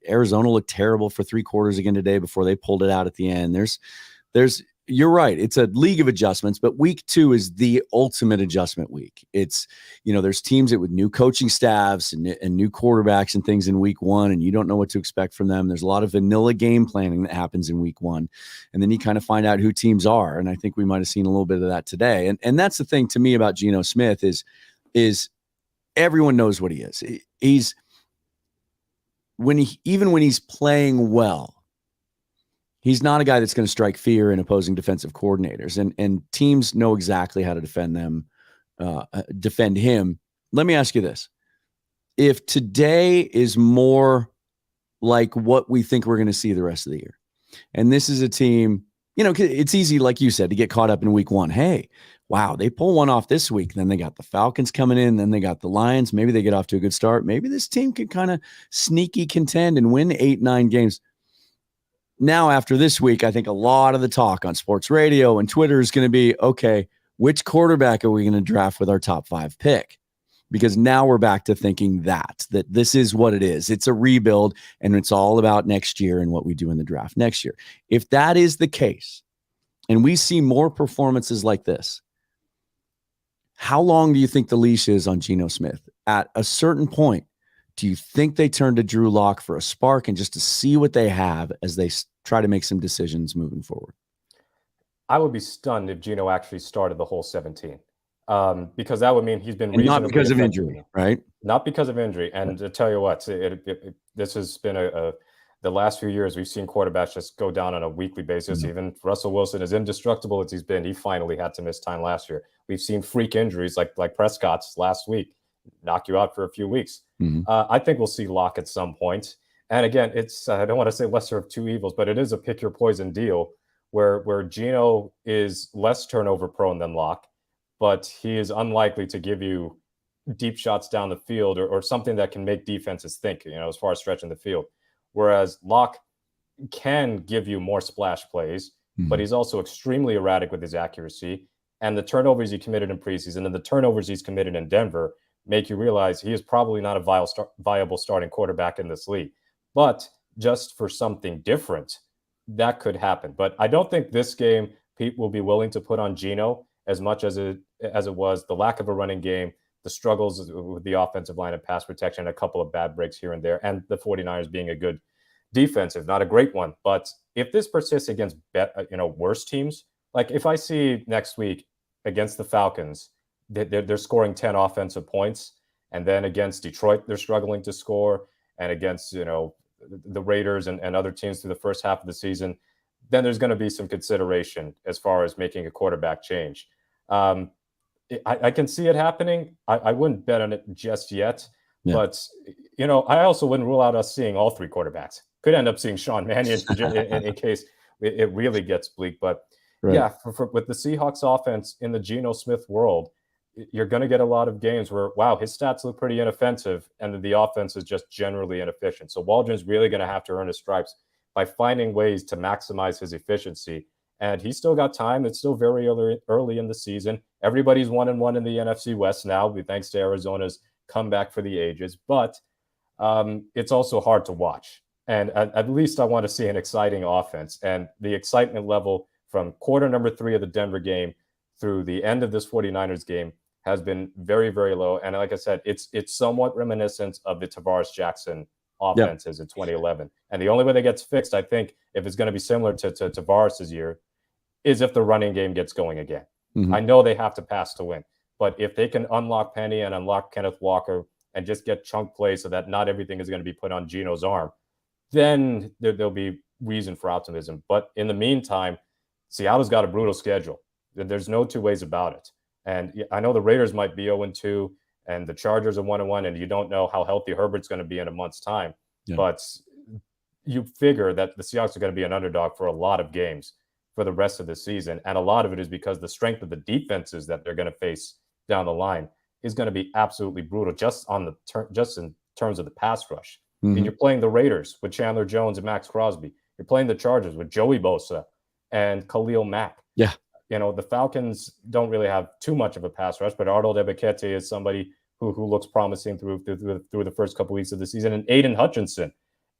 Speaker 1: Arizona looked terrible for 3 quarters again today before they pulled it out at the end. There's you're right. It's a league of adjustments, but week 2 is the ultimate adjustment week. It's, there's teams that with new coaching staffs and new quarterbacks and things in week 1, and you don't know what to expect from them. There's a lot of vanilla game planning that happens in week 1. And then you kind of find out who teams are. And I think we might've seen a little bit of that today. And that's the thing to me about Geno Smith is everyone knows what he is. Even when he's playing well, he's not a guy that's going to strike fear in opposing defensive coordinators, and teams know exactly how to defend him. Let me ask you this. If today is more like what we think we're going to see the rest of the year, and this is a team, it's easy, like you said, to get caught up in week 1. Hey, wow, they pull one off this week. Then they got the Falcons coming in. Then they got the Lions. Maybe they get off to a good start. Maybe this team can kind of sneaky contend and win 8-9 games. Now, after this week, I think a lot of the talk on sports radio and Twitter is going to be, okay, which quarterback are we going to draft with our top 5 pick? Because now we're back to thinking that this is what it is. It's a rebuild, and it's all about next year and what we do in the draft next year. If that is the case, and we see more performances like this, how long do you think the leash is on Geno Smith? At a certain point, do you think they turn to Drew Lock for a spark and just to see what they have as they try to make some decisions moving forward?
Speaker 2: I would be stunned if Geno actually started the whole 17, because that would mean he's been
Speaker 1: not because of injury, right?
Speaker 2: Not because of injury. And to tell you what, this has been the last few years, we've seen quarterbacks just go down on a weekly basis. Even Russell Wilson, as indestructible as he's been, he finally had to miss time last year. We've seen freak injuries like Prescott's last week knock you out for a few weeks. I think we'll see Locke at some point. And again, it's I don't want to say lesser of two evils, but it is a pick your poison deal where Geno is less turnover prone than Locke, but he is unlikely to give you deep shots down the field or something that can make defenses think, as far as stretching the field. Whereas Locke can give you more splash plays, but he's also extremely erratic with his accuracy. And the turnovers he committed in preseason and the turnovers he's committed in Denver make you realize he is probably not a viable starting quarterback in this league. But just for something different, that could happen. But I don't think this game Pete will be willing to put on Geno as much as it was the lack of a running game, the struggles with the offensive line and pass protection, a couple of bad breaks here and there, and the 49ers being a good defensive, not a great one. But if this persists against worse teams, like if I see next week against the Falcons, they're scoring 10 offensive points, and then against Detroit, they're struggling to score, and against the Raiders and other teams through the first half of the season, then there's going to be some consideration as far as making a quarterback change. I can see it happening. I wouldn't bet on it just yet, but I also wouldn't rule out us seeing all three quarterbacks. Could end up seeing Sean Mannion in case it really gets bleak. But with the Seahawks offense in the Geno Smith world, you're going to get a lot of games where, wow, his stats look pretty inoffensive, and the offense is just generally inefficient. So Waldron's really going to have to earn his stripes by finding ways to maximize his efficiency. And he's still got time. It's still very early in the season. Everybody's 1-1 in the NFC West now, thanks to Arizona's comeback for the ages. But it's also hard to watch. And at least I want to see an exciting offense. And the excitement level from quarter number 3 of the Denver game through the end of this 49ers game has been very, very low. And like I said, it's somewhat reminiscent of the Tavares Jackson offenses in 2011. And the only way that gets fixed, I think, if it's going to be similar to Tavares' year, is if the running game gets going again. I know they have to pass to win, but if they can unlock Penny and unlock Kenneth Walker and just get chunk plays so that not everything is going to be put on Geno's arm, then there'll be reason for optimism. But in the meantime, Seattle's got a brutal schedule. There's no two ways about it. And I know the Raiders might be 0-2 and the Chargers are 1-1, and you don't know how healthy Herbert's going to be in a month's time. But you figure that the Seahawks are going to be an underdog for a lot of games for the rest of the season. And a lot of it is because the strength of the defenses that they're going to face down the line is going to be absolutely brutal just in terms of the pass rush. And you're playing the Raiders with Chandler Jones and Max Crosby. You're playing the Chargers with Joey Bosa and Khalil Mack. The Falcons don't really have too much of a pass rush, but Arnold Ebiketie is somebody who looks promising through the first couple weeks of the season. And Aiden Hutchinson,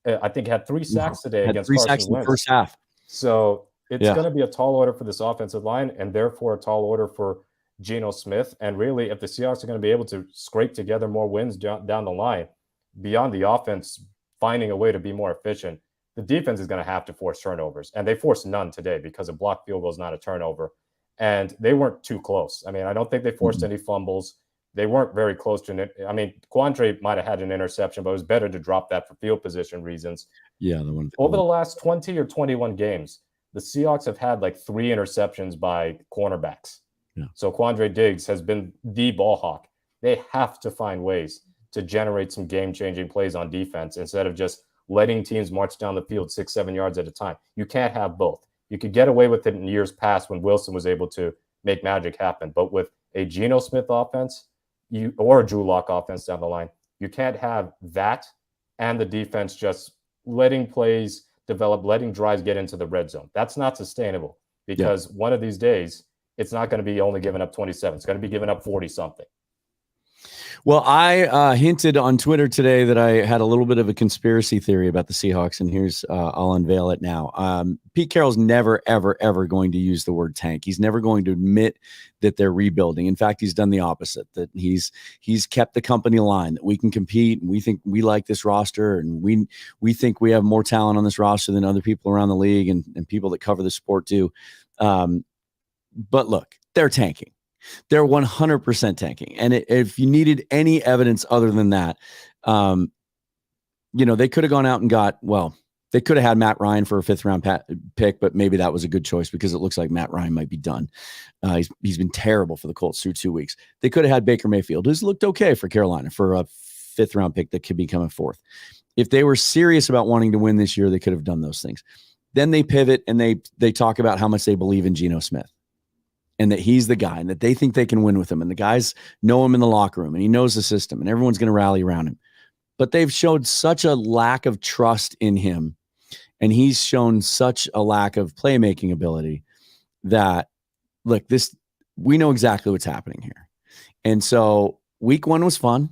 Speaker 2: I think, had 3 sacks today against Carson Wentz. 3 sacks in the
Speaker 1: first half.
Speaker 2: So it's going to be a tall order for this offensive line, and therefore a tall order for Geno Smith. And really, if the Seahawks are going to be able to scrape together more wins down the line, beyond the offense finding a way to be more efficient, the defense is going to have to force turnovers. And they forced none today because a blocked field goal is not a turnover. And they weren't too close. I mean, I don't think they forced any fumbles. They weren't very close to it. I mean, Quandre might have had an interception, but it was better to drop that for field position reasons. Over the last 20 or 21 games, the Seahawks have had like 3 interceptions by cornerbacks. So Quandre Diggs has been the ball hawk. They have to find ways to generate some game-changing plays on defense instead of just letting teams march down the field 6-7 yards at a time. You can't have both. You could get away with it in years past when Wilson was able to make magic happen. But with a Geno Smith offense or a Drew Lock offense down the line, you can't have that and the defense just letting plays develop, letting drives get into the red zone. That's not sustainable because one of these days, it's not going to be only giving up 27. It's going to be giving up 40-something.
Speaker 1: Well, I hinted on Twitter today that I had a little bit of a conspiracy theory about the Seahawks, and here's I'll unveil it now. Pete Carroll's never, ever, ever going to use the word tank. He's never going to admit that they're rebuilding. In fact, he's done the opposite, that he's kept the company line, that we can compete, and we think we like this roster, and we think we have more talent on this roster than other people around the league and people that cover the sport do. But look, they're tanking. They're 100% tanking. And if you needed any evidence other than that, they could have gone out and got, They could have had Matt Ryan for a 5th-round pick, but maybe that was a good choice because it looks like Matt Ryan might be done. He's been terrible for the Colts through 2 weeks. They could have had Baker Mayfield, who's looked okay for Carolina for a 5th-round pick that could become a 4th. If they were serious about wanting to win this year, they could have done those things. Then they pivot and they talk about how much they believe in Geno Smith and that he's the guy and that they think they can win with him. And the guys know him in the locker room and he knows the system and everyone's going to rally around him. But they've showed such a lack of trust in him. And he's shown such a lack of playmaking ability that, look, we know exactly what's happening here. And so week 1 was fun.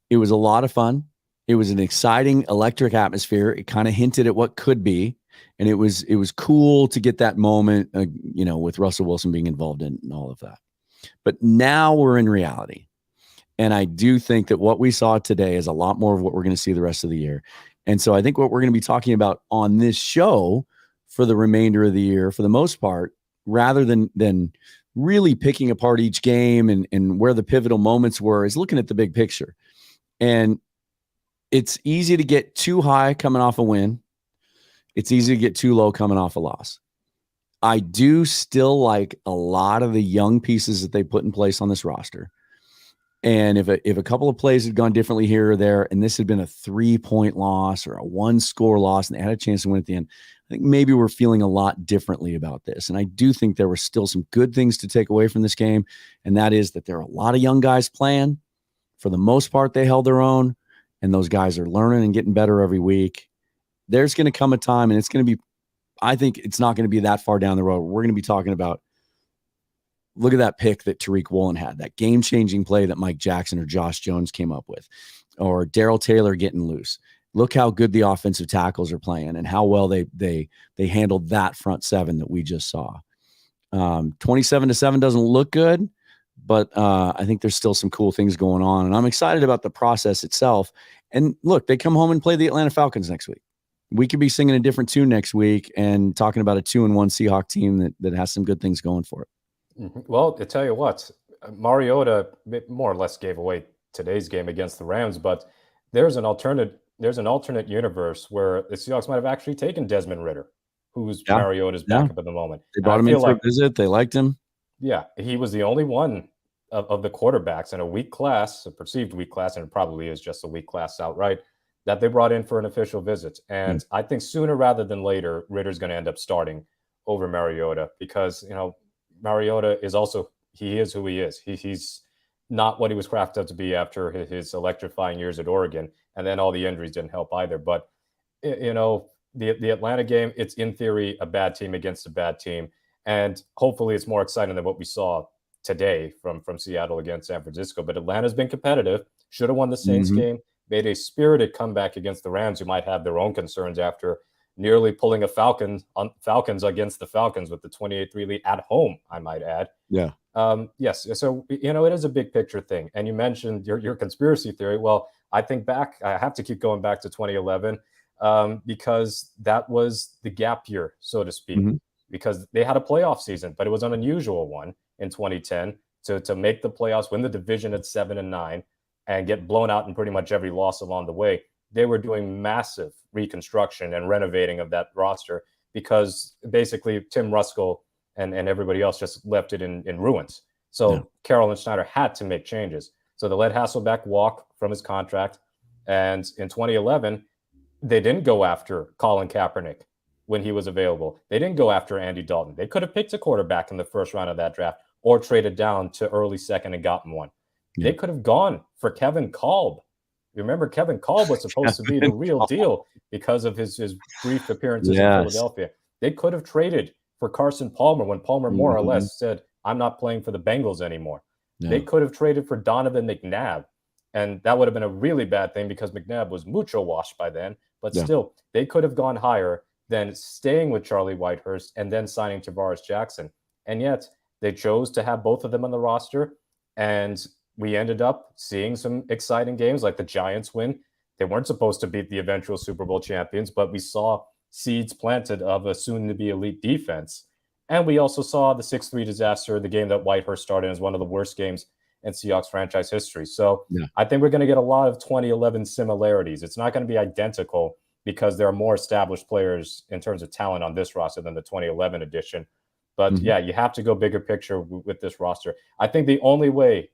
Speaker 1: It was a lot of fun. It was an exciting, electric atmosphere. It kind of hinted at what could be. And it was cool to get that moment, with Russell Wilson being involved in and all of that. But now we're in reality. And I do think that what we saw today is a lot more of what we're going to see the rest of the year. And so I think what we're going to be talking about on this show for the remainder of the year, for the most part, rather than really picking apart each game and where the pivotal moments were, is looking at the big picture. And it's easy to get too high coming off a win. It's easy to get too low coming off a loss. I do still like a lot of the young pieces that they put in place on this roster. And if a couple of plays had gone differently here or there, and this had been a 3-point loss or a 1-score loss, and they had a chance to win at the end, I think maybe we're feeling a lot differently about this. And I do think there were still some good things to take away from this game, and that is that there are a lot of young guys playing. For the most part, they held their own, and those guys are learning and getting better every week. There's going to come a time, and it's going to be, I think it's not going to be that far down the road. We're going to be talking about, look at that pick that Tariq Woolen had, that game-changing play that Mike Jackson or Josh Jones came up with, or Darrell Taylor getting loose. Look how good the offensive tackles are playing and how well they handled that front 7 that we just saw. 27-7 doesn't look good, but I think there's still some cool things going on, and I'm excited about the process itself. And look, they come home and play the Atlanta Falcons next week. We could be singing a different tune next week and talking about a 2-1 Seahawks team that has some good things going for it.
Speaker 2: Well, to tell you what, Mariota more or less gave away today's game against the Rams, but there's an alternate universe where the Seahawks might have actually taken Desmond Ridder, who's Mariota's backup at the moment.
Speaker 1: They brought him in for a visit. They liked him. Yeah,
Speaker 2: he was the only one of the quarterbacks in a weak class, a perceived weak class, and it probably is just a weak class outright, that they brought in for an official visit. And I think sooner rather than later, Ridder's going to end up starting over Mariota because, Mariota is also, he is who he is. He's not what he was crafted up to be after his electrifying years at Oregon. And then all the injuries didn't help either. But, the Atlanta game, it's in theory a bad team against a bad team. And hopefully it's more exciting than what we saw today from Seattle against San Francisco. But Atlanta's been competitive, should have won the Saints game, made a spirited comeback against the Rams, who might have their own concerns after nearly pulling a Falcons against the Falcons with the 28-3 lead at home, I might add.
Speaker 1: Yeah.
Speaker 2: Yes. So, it is a big picture thing. And you mentioned your conspiracy theory. Well, I have to keep going back to 2011 because that was the gap year, so to speak, because they had a playoff season, but it was an unusual one in 2010 to make the playoffs, win the division at 7-9 and get blown out in pretty much every loss along the way. They were doing massive reconstruction and renovating of that roster because basically Tim Ruskell and everybody else just left it in ruins. So Carolyn Schneider had to make changes. So they let Hasselbeck walk from his contract. And in 2011, they didn't go after Colin Kaepernick when he was available. They didn't go after Andy Dalton. They could have picked a quarterback in the first round of that draft or traded down to early second and gotten one. Yeah. They could have gone for Kevin Kolb. You remember Kevin Kolb was supposed to be the real deal because of his brief appearances in Philadelphia. They could have traded for Carson Palmer when Palmer more or less said, I'm not playing for the Bengals anymore. Yeah. They could have traded for Donovan McNabb. And that would have been a really bad thing because McNabb was mucho washed by then. But still, they could have gone higher than staying with Charlie Whitehurst and then signing Tavares Jackson. And yet, they chose to have both of them on the roster. And we ended up seeing some exciting games like the Giants win. They weren't supposed to beat the eventual Super Bowl champions, but we saw seeds planted of a soon-to-be elite defense. And we also saw the 6-3 disaster, the game that Whitehurst started as one of the worst games in Seahawks franchise history. So I think we're going to get a lot of 2011 similarities. It's not going to be identical because there are more established players in terms of talent on this roster than the 2011 edition. But yeah, you have to go bigger picture with this roster. I think the only way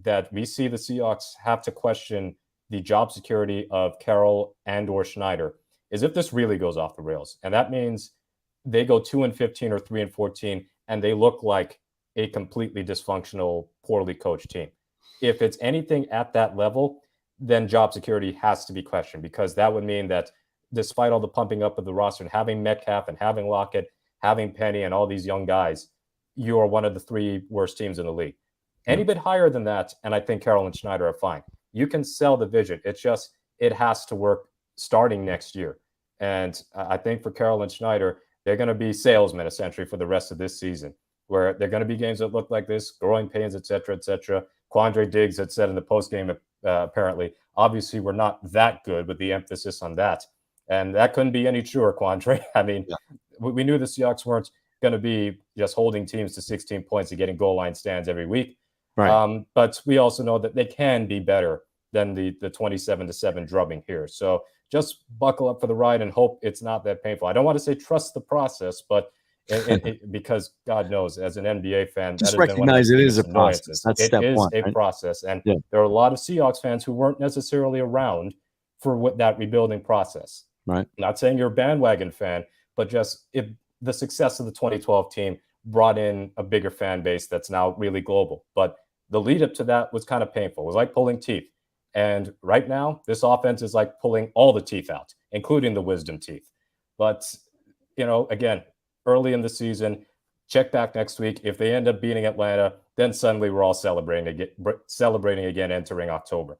Speaker 2: that we see the Seahawks have to question the job security of Carroll and or Schneider is if this really goes off the rails. And that means they go 2-15 or 3-14, and they look like a completely dysfunctional, poorly coached team. If it's anything at that level, then job security has to be questioned, because that would mean that despite all the pumping up of the roster and having Metcalf and having Lockett, having Penny and all these young guys, you are one of the 3 worst teams in the league. Any bit higher than that, and I think Carroll and Schneider are fine. You can sell the vision. It's just, it has to work starting next year. And I think for Carroll and Schneider, they're going to be salesmen essentially for the rest of this season, where they're going to be games that look like this, growing pains, et cetera, et cetera. Quandre Diggs had said in the postgame, apparently, obviously we're not that good, with the emphasis on that. And that couldn't be any truer, Quandre. I mean, we knew the Seahawks weren't going to be just holding teams to 16 points and getting goal line stands every week. Right. But we also know that they can be better than the 27-7 drubbing here. So just buckle up for the ride and hope it's not that painful. I don't want to say trust the process, but because God knows, as an NBA fan,
Speaker 1: just recognize it is a process. That's step one.
Speaker 2: It is a process. And there are a lot of Seahawks fans who weren't necessarily around for that rebuilding process.
Speaker 1: Right.
Speaker 2: I'm not saying you're a bandwagon fan, but just the success of the 2012 team brought in a bigger fan base that's now really global. But the lead up to that was kind of painful. It was like pulling teeth. And right now, this offense is like pulling all the teeth out, including the wisdom teeth. But, again, early in the season, check back next week. If they end up beating Atlanta, then suddenly we're all celebrating again entering October.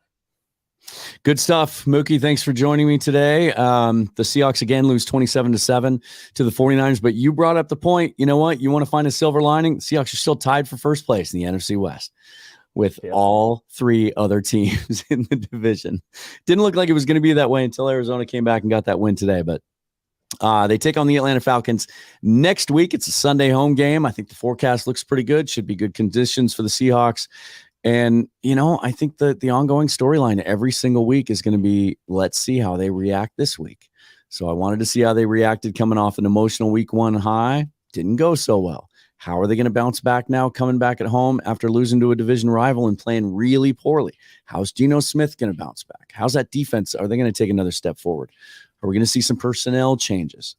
Speaker 1: Good stuff. Mookie, thanks for joining me today. The Seahawks again lose 27-7 to the 49ers, but you brought up the point. You know what? You want to find a silver lining? The Seahawks are still tied for first place in the NFC West with all 3 other teams in the division. Didn't look like it was going to be that way until Arizona came back and got that win today, but they take on the Atlanta Falcons next week. It's a Sunday home game. I think the forecast looks pretty good. Should be good conditions for the Seahawks. And, I think that the ongoing storyline every single week is going to be, let's see how they react this week. So I wanted to see how they reacted coming off an emotional week 1 high. Didn't go so well. How are they going to bounce back now, coming back at home after losing to a division rival and playing really poorly? How's Geno Smith going to bounce back? How's that defense? Are they going to take another step forward? Are we going to see some personnel changes?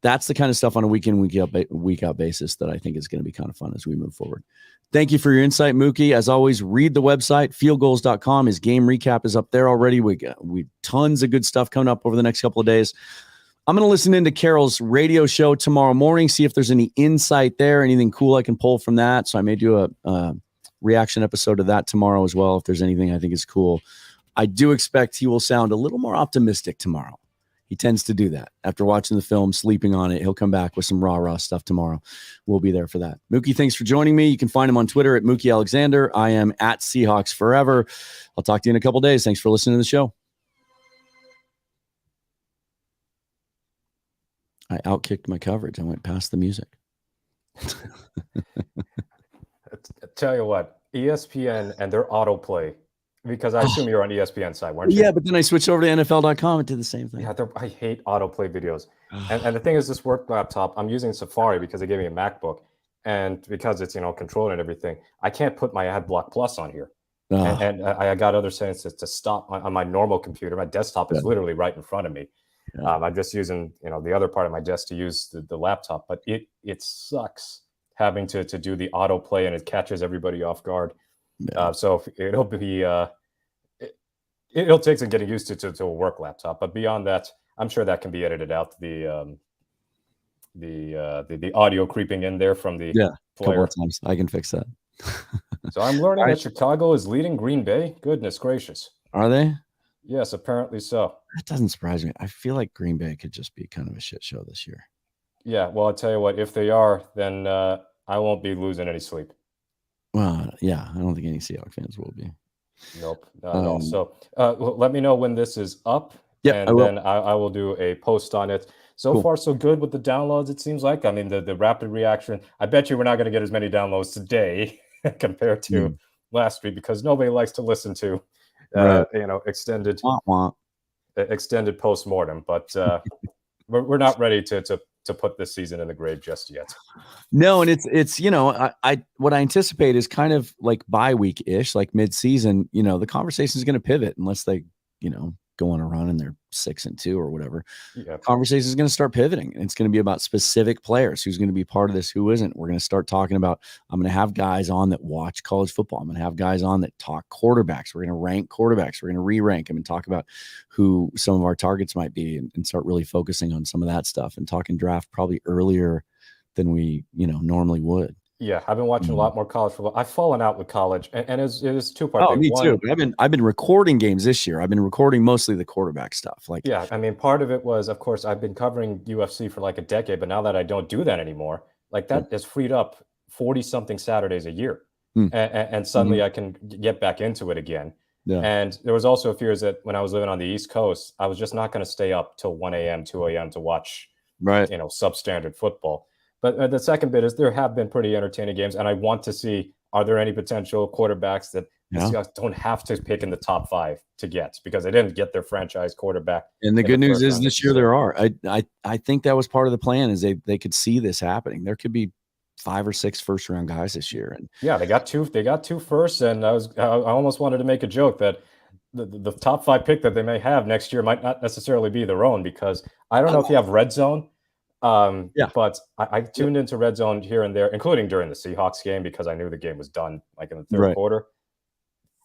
Speaker 1: That's the kind of stuff on a week in, week out basis that I think is going to be kind of fun as we move forward. Thank you for your insight, Mookie. As always, read the website, fieldgoals.com. His game recap is up there already. We tons of good stuff coming up over the next couple of days. I'm going to listen into Carroll's radio show tomorrow morning, see if there's any insight there, anything cool I can pull from that. So I may do a reaction episode of that tomorrow as well, if there's anything I think is cool. I do expect he will sound a little more optimistic tomorrow. He tends to do that. After watching the film, sleeping on it, he'll come back with some rah-rah stuff tomorrow. We'll be there for that. Mookie, thanks for joining me. You can find him on Twitter at Mookie Alexander. I am at Seahawks Forever. I'll talk to you in a couple days. Thanks for listening to the show. I outkicked my coverage. I went past the music.
Speaker 2: I tell you what, ESPN and their autoplay, because I assume you're on ESPN side, weren't you?
Speaker 1: Yeah, but then I switched over to NFL.com and did the same thing.
Speaker 2: Yeah, I hate autoplay videos. And the thing is, this work laptop, I'm using Safari because they gave me a MacBook. And because it's, controlled and everything, I can't put my AdBlock Plus on here. And I got other settings to stop on my normal computer. My desktop is literally right in front of me. Yeah. I'm just using, the other part of my desk to use the laptop. But it sucks having to do the autoplay, and it catches everybody off guard. Yeah. So it'll be it'll take some getting used to a work laptop. But beyond that, I'm sure that can be edited out. The audio creeping in there from the
Speaker 1: player. A couple of times. I can fix that.
Speaker 2: So I'm learning that Chicago is leading Green Bay. Goodness gracious.
Speaker 1: Are they?
Speaker 2: Yes, apparently so.
Speaker 1: That doesn't surprise me. I feel like Green Bay could just be kind of a shit show this year.
Speaker 2: Yeah, well, I'll tell you what, if they are, then I won't be losing any sleep.
Speaker 1: Well, yeah, I don't think any Seahawks fans will be.
Speaker 2: Nope, not at all. So let me know when this is up, and then I will do a post on it. So far, so good with the downloads, it seems like. I mean, the rapid reaction. I bet you we're not going to get as many downloads today compared to last week, because nobody likes to listen to extended. extended post-mortem, but we're not ready to put this season in the grave just yet.
Speaker 1: No, and it's I what I anticipate is kind of like bye week ish, like mid season. The conversation is going to pivot unless they go on a run and they're 6-2 or whatever.
Speaker 2: Yeah.
Speaker 1: Conversation is going to start pivoting, and it's going to be about specific players, who's going to be part of this, who isn't. We're going to start talking about, I'm going to have guys on that watch college football. I'm going to have guys on that talk quarterbacks. We're going to rank quarterbacks. We're going to re-rank them and talk about who some of our targets might be, and start really focusing on some of that stuff and talking draft probably earlier than we normally would.
Speaker 2: Yeah, I've been watching a lot more college football. I've fallen out with college, and it was two-part thing.
Speaker 1: Me too. But I've been recording games this year. I've been recording mostly the quarterback stuff.
Speaker 2: Yeah, I mean, part of it was, of course, I've been covering UFC for like a decade, but now that I don't do that anymore, like that has freed up 40-something Saturdays a year, and suddenly I can get back into it again. Yeah. And there was also fears that when I was living on the East Coast, I was just not going to stay up till 1 a.m., 2 a.m. to watch, substandard football. But the second bit is there have been pretty entertaining games, and I want to see, are there any potential quarterbacks that the Seahawks don't have to pick in the top 5 to get, because they didn't get their franchise quarterback.
Speaker 1: And the good news is this year there are. I think that was part of the plan, is they could see this happening. There could be 5 or 6 first-round guys this year. And
Speaker 2: yeah, they got two firsts, and I almost wanted to make a joke that the top 5 pick that they may have next year might not necessarily be their own, because I don't know if you have Red Zone. But I tuned into Red Zone here and there, including during the Seahawks game, because I knew the game was done like in the third quarter.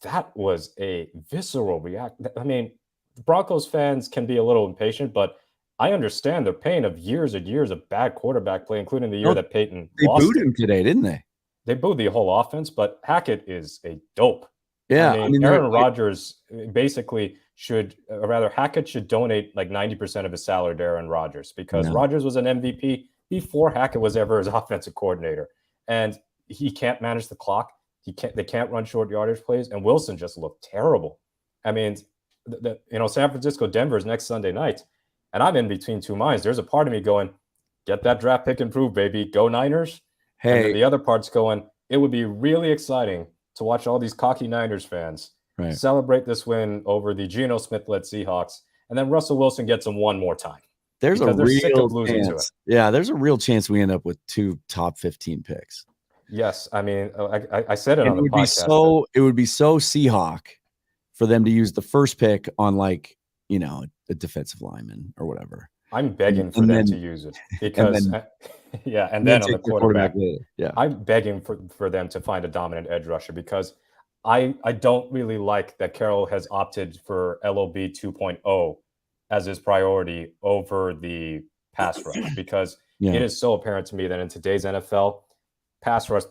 Speaker 2: That was a visceral reaction. I mean, the Broncos fans can be a little impatient, but I understand their pain of years and years of bad quarterback play, including the year that Peyton lost.
Speaker 1: They booed him today, didn't they?
Speaker 2: They booed the whole offense, but Hackett is a dope.
Speaker 1: Yeah,
Speaker 2: I mean Aaron Rodgers basically Hackett should donate like 90% of his salary to Aaron Rodgers, because Rodgers was an MVP before Hackett was ever his offensive coordinator, and he can't manage the clock. They can't run short yardage plays, and Wilson just looked terrible. I mean, San Francisco, Denver's next Sunday night, and I'm in between two minds. There's a part of me going, get that draft pick improved, baby, go Niners. Hey, and the other part's going, it would be really exciting to watch all these cocky Niners fans celebrate this win over the Geno Smith-led Seahawks, and then Russell Wilson gets them one more time.
Speaker 1: There's a real chance. Yeah, there's a real chance we end up with 2 top 15 picks.
Speaker 2: Yes, I mean, I said it on the podcast.
Speaker 1: It would be so Seahawk for them to use the first pick on a defensive lineman or whatever.
Speaker 2: I'm begging for them to use it, because and then on the quarterback. I'm begging for them to find a dominant edge rusher, because I don't really like that Carroll has opted for LOB 2.0 as his priority over the pass rush, because it is so apparent to me that in today's NFL, pass rush,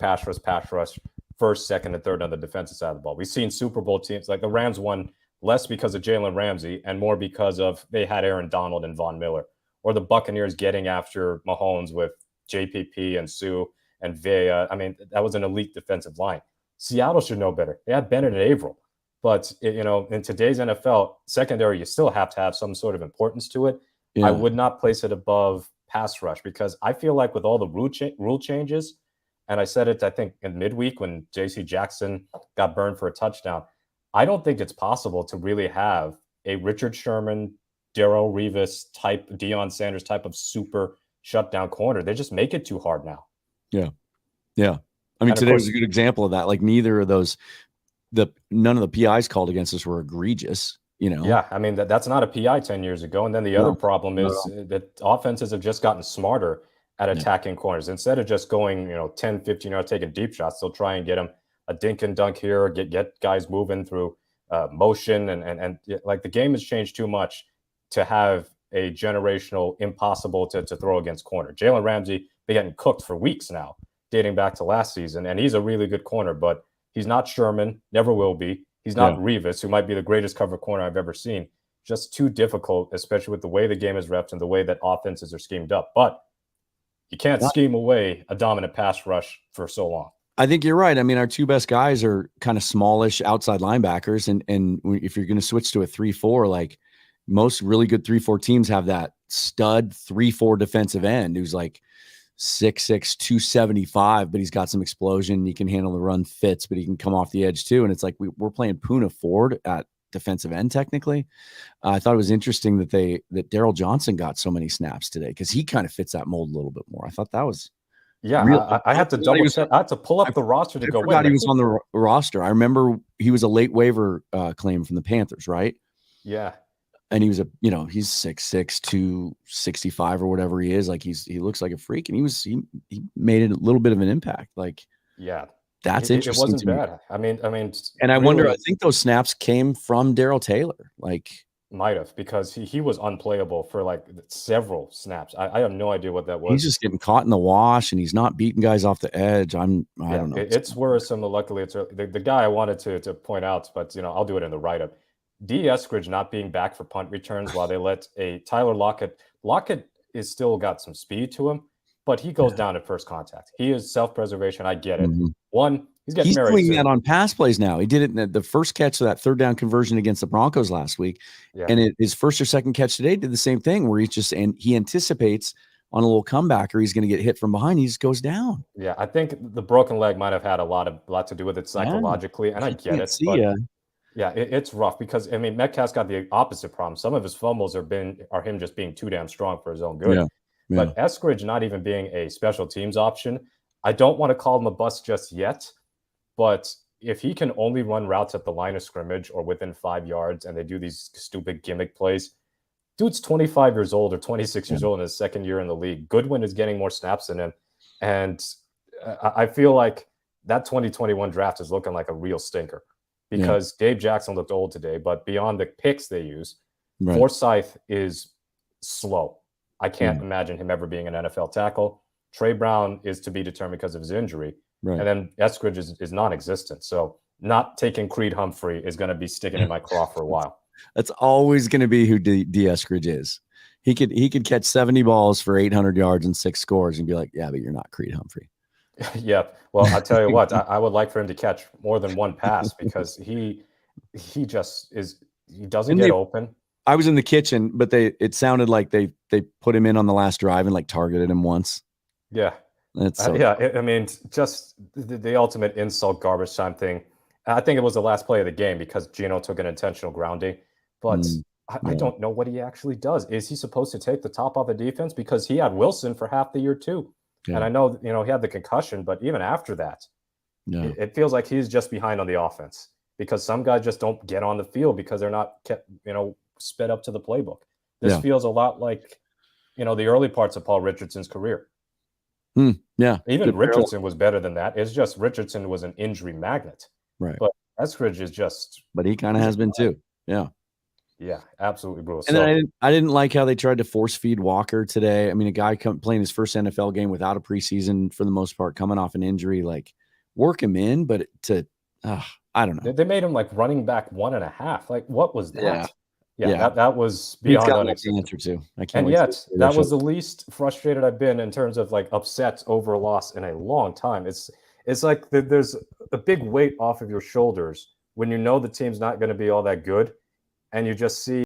Speaker 2: first, second, and third on the defensive side of the ball. We've seen Super Bowl teams like the Rams won less because of Jalen Ramsey and more because of they had Aaron Donald and Von Miller, or the Buccaneers getting after Mahomes with JPP and Sue and Vea. I mean, that was an elite defensive line. Seattle should know better. They had Bennett and Averill. But, in today's NFL, secondary, you still have to have some sort of importance to it. Yeah. I would not place it above pass rush, because I feel like with all the rule changes, and I said it, I think, in midweek when J.C. Jackson got burned for a touchdown, I don't think it's possible to really have a Richard Sherman, Darrelle Revis type, Deion Sanders type of super shutdown corner. They just make it too hard now. Yeah.
Speaker 1: Yeah. I mean, today was a good example of that. Like, neither of those, none of the PIs called against us were egregious,
Speaker 2: Yeah, I mean, that's not a PI 10 years ago. And then the other problem is that offenses have just gotten smarter at attacking corners. Instead of just going, 10, 15 yards, taking deep shots, they'll try and get them a dink and dunk here, or get guys moving through motion. And like, the game has changed too much to have a generational impossible to throw against corner. Jalen Ramsey been getting cooked for weeks now, dating back to last season. And he's a really good corner, but he's not Sherman, never will be. He's not Revis, who might be the greatest cover corner I've ever seen. Just too difficult, especially with the way the game is repped and the way that offenses are schemed up. But you can't scheme away a dominant pass rush for so long.
Speaker 1: I think you're right. I mean, our 2 best guys are kind of smallish outside linebackers. And if you're going to switch to a 3-4, like most really good 3-4 teams have that stud 3-4 defensive end who's like 6'6", 275, but he's got some explosion. He can handle the run fits, but he can come off the edge too. And it's like we're playing Poona Ford at defensive end technically. I thought it was interesting that Daryl Johnson got so many snaps today because he kind of fits that mold a little bit more. I thought that was
Speaker 2: I had to double check. I had to pull up the roster to go.
Speaker 1: I forgot he was on the roster. I remember he was a late waiver claim from the Panthers, right?
Speaker 2: Yeah.
Speaker 1: And he was he's 6'6", 265 or whatever he is. Like he looks like a freak, and he made a little bit of an impact. Like,
Speaker 2: yeah,
Speaker 1: that's interesting.
Speaker 2: It wasn't bad. I mean,
Speaker 1: and I wonder. I think those snaps came from Darrell Taylor. Like,
Speaker 2: might have, because he was unplayable for like several snaps. I have no idea what that was.
Speaker 1: He's just getting caught in the wash, and he's not beating guys off the edge. I don't know.
Speaker 2: It's worrisome. Luckily, it's the guy I wanted to point out, but I'll do it in the write-up. D. Eskridge not being back for punt returns while they let a Tyler Lockett. Lockett is still got some speed to him, but he goes down at first contact. He is self-preservation. I get it. Mm-hmm. He's
Speaker 1: doing that on pass plays now. He did it in the first catch of that third down conversion against the Broncos last week. Yeah. And his first or second catch today did the same thing, where he anticipates on a little comeback, or he's going to get hit from behind. He just goes down.
Speaker 2: Yeah, I think the broken leg might have had a lot to do with it psychologically, and I get it. But yeah, it's rough because Metcalf's got the opposite problem. Some of his fumbles are him just being too damn strong for his own good. Yeah. But Eskridge not even being a special teams option, I don't want to call him a bust just yet. But if he can only run routes at the line of scrimmage or within 5 yards, and they do these stupid gimmick plays, dude's 25 years old or 26 years old in his second year in the league. Goodwin is getting more snaps than him, and I feel like that 2021 draft is looking like a real stinker. Because Dave Jackson looked old today, but beyond the picks they use, Forsyth is slow. I can't imagine him ever being an NFL tackle. Trey Brown is to be determined because of his injury. And then Eskridge is non-existent. So not taking Creed Humphrey is going to be sticking in my craw for a while.
Speaker 1: That's always going to be who D. Eskridge is. He could catch 70 balls for 800 yards and 6 scores and be like, yeah, but you're not Creed Humphrey.
Speaker 2: Yeah. Well, I'll tell you what, I would like for him to catch more than one pass, because he doesn't get open.
Speaker 1: I was in the kitchen, but it sounded like they put him in on the last drive and like targeted him once.
Speaker 2: Yeah.
Speaker 1: That's
Speaker 2: just the ultimate insult garbage time thing. I think it was the last play of the game because Geno took an intentional grounding, but I don't know what he actually does. Is he supposed to take the top off the defense? Because he had Wilson for half the year too. Yeah. And I know, he had the concussion, but even after that, it feels like he's just behind on the offense, because some guys just don't get on the field because they're not sped up to the playbook. This feels a lot like, the early parts of Paul Richardson's career.
Speaker 1: Yeah.
Speaker 2: Even Richardson was better than that. It's just Richardson was an injury magnet.
Speaker 1: Right.
Speaker 2: But Eskridge is just.
Speaker 1: But he kind of has been too. Yeah.
Speaker 2: Yeah, absolutely brutal.
Speaker 1: And then I didn't like how they tried to force feed Walker today. I mean, a guy playing his first NFL game without a preseason for the most part, coming off an injury, like work him in, but I don't know.
Speaker 2: They made him like running back 1.5. Like, what was that? Yeah. That was beyond unacceptable.
Speaker 1: Answer to.
Speaker 2: And yet, that was the least frustrated I've been in terms of like upset over a loss in a long time. It's like there's a big weight off of your shoulders when you know the team's not going to be all that good. And you just see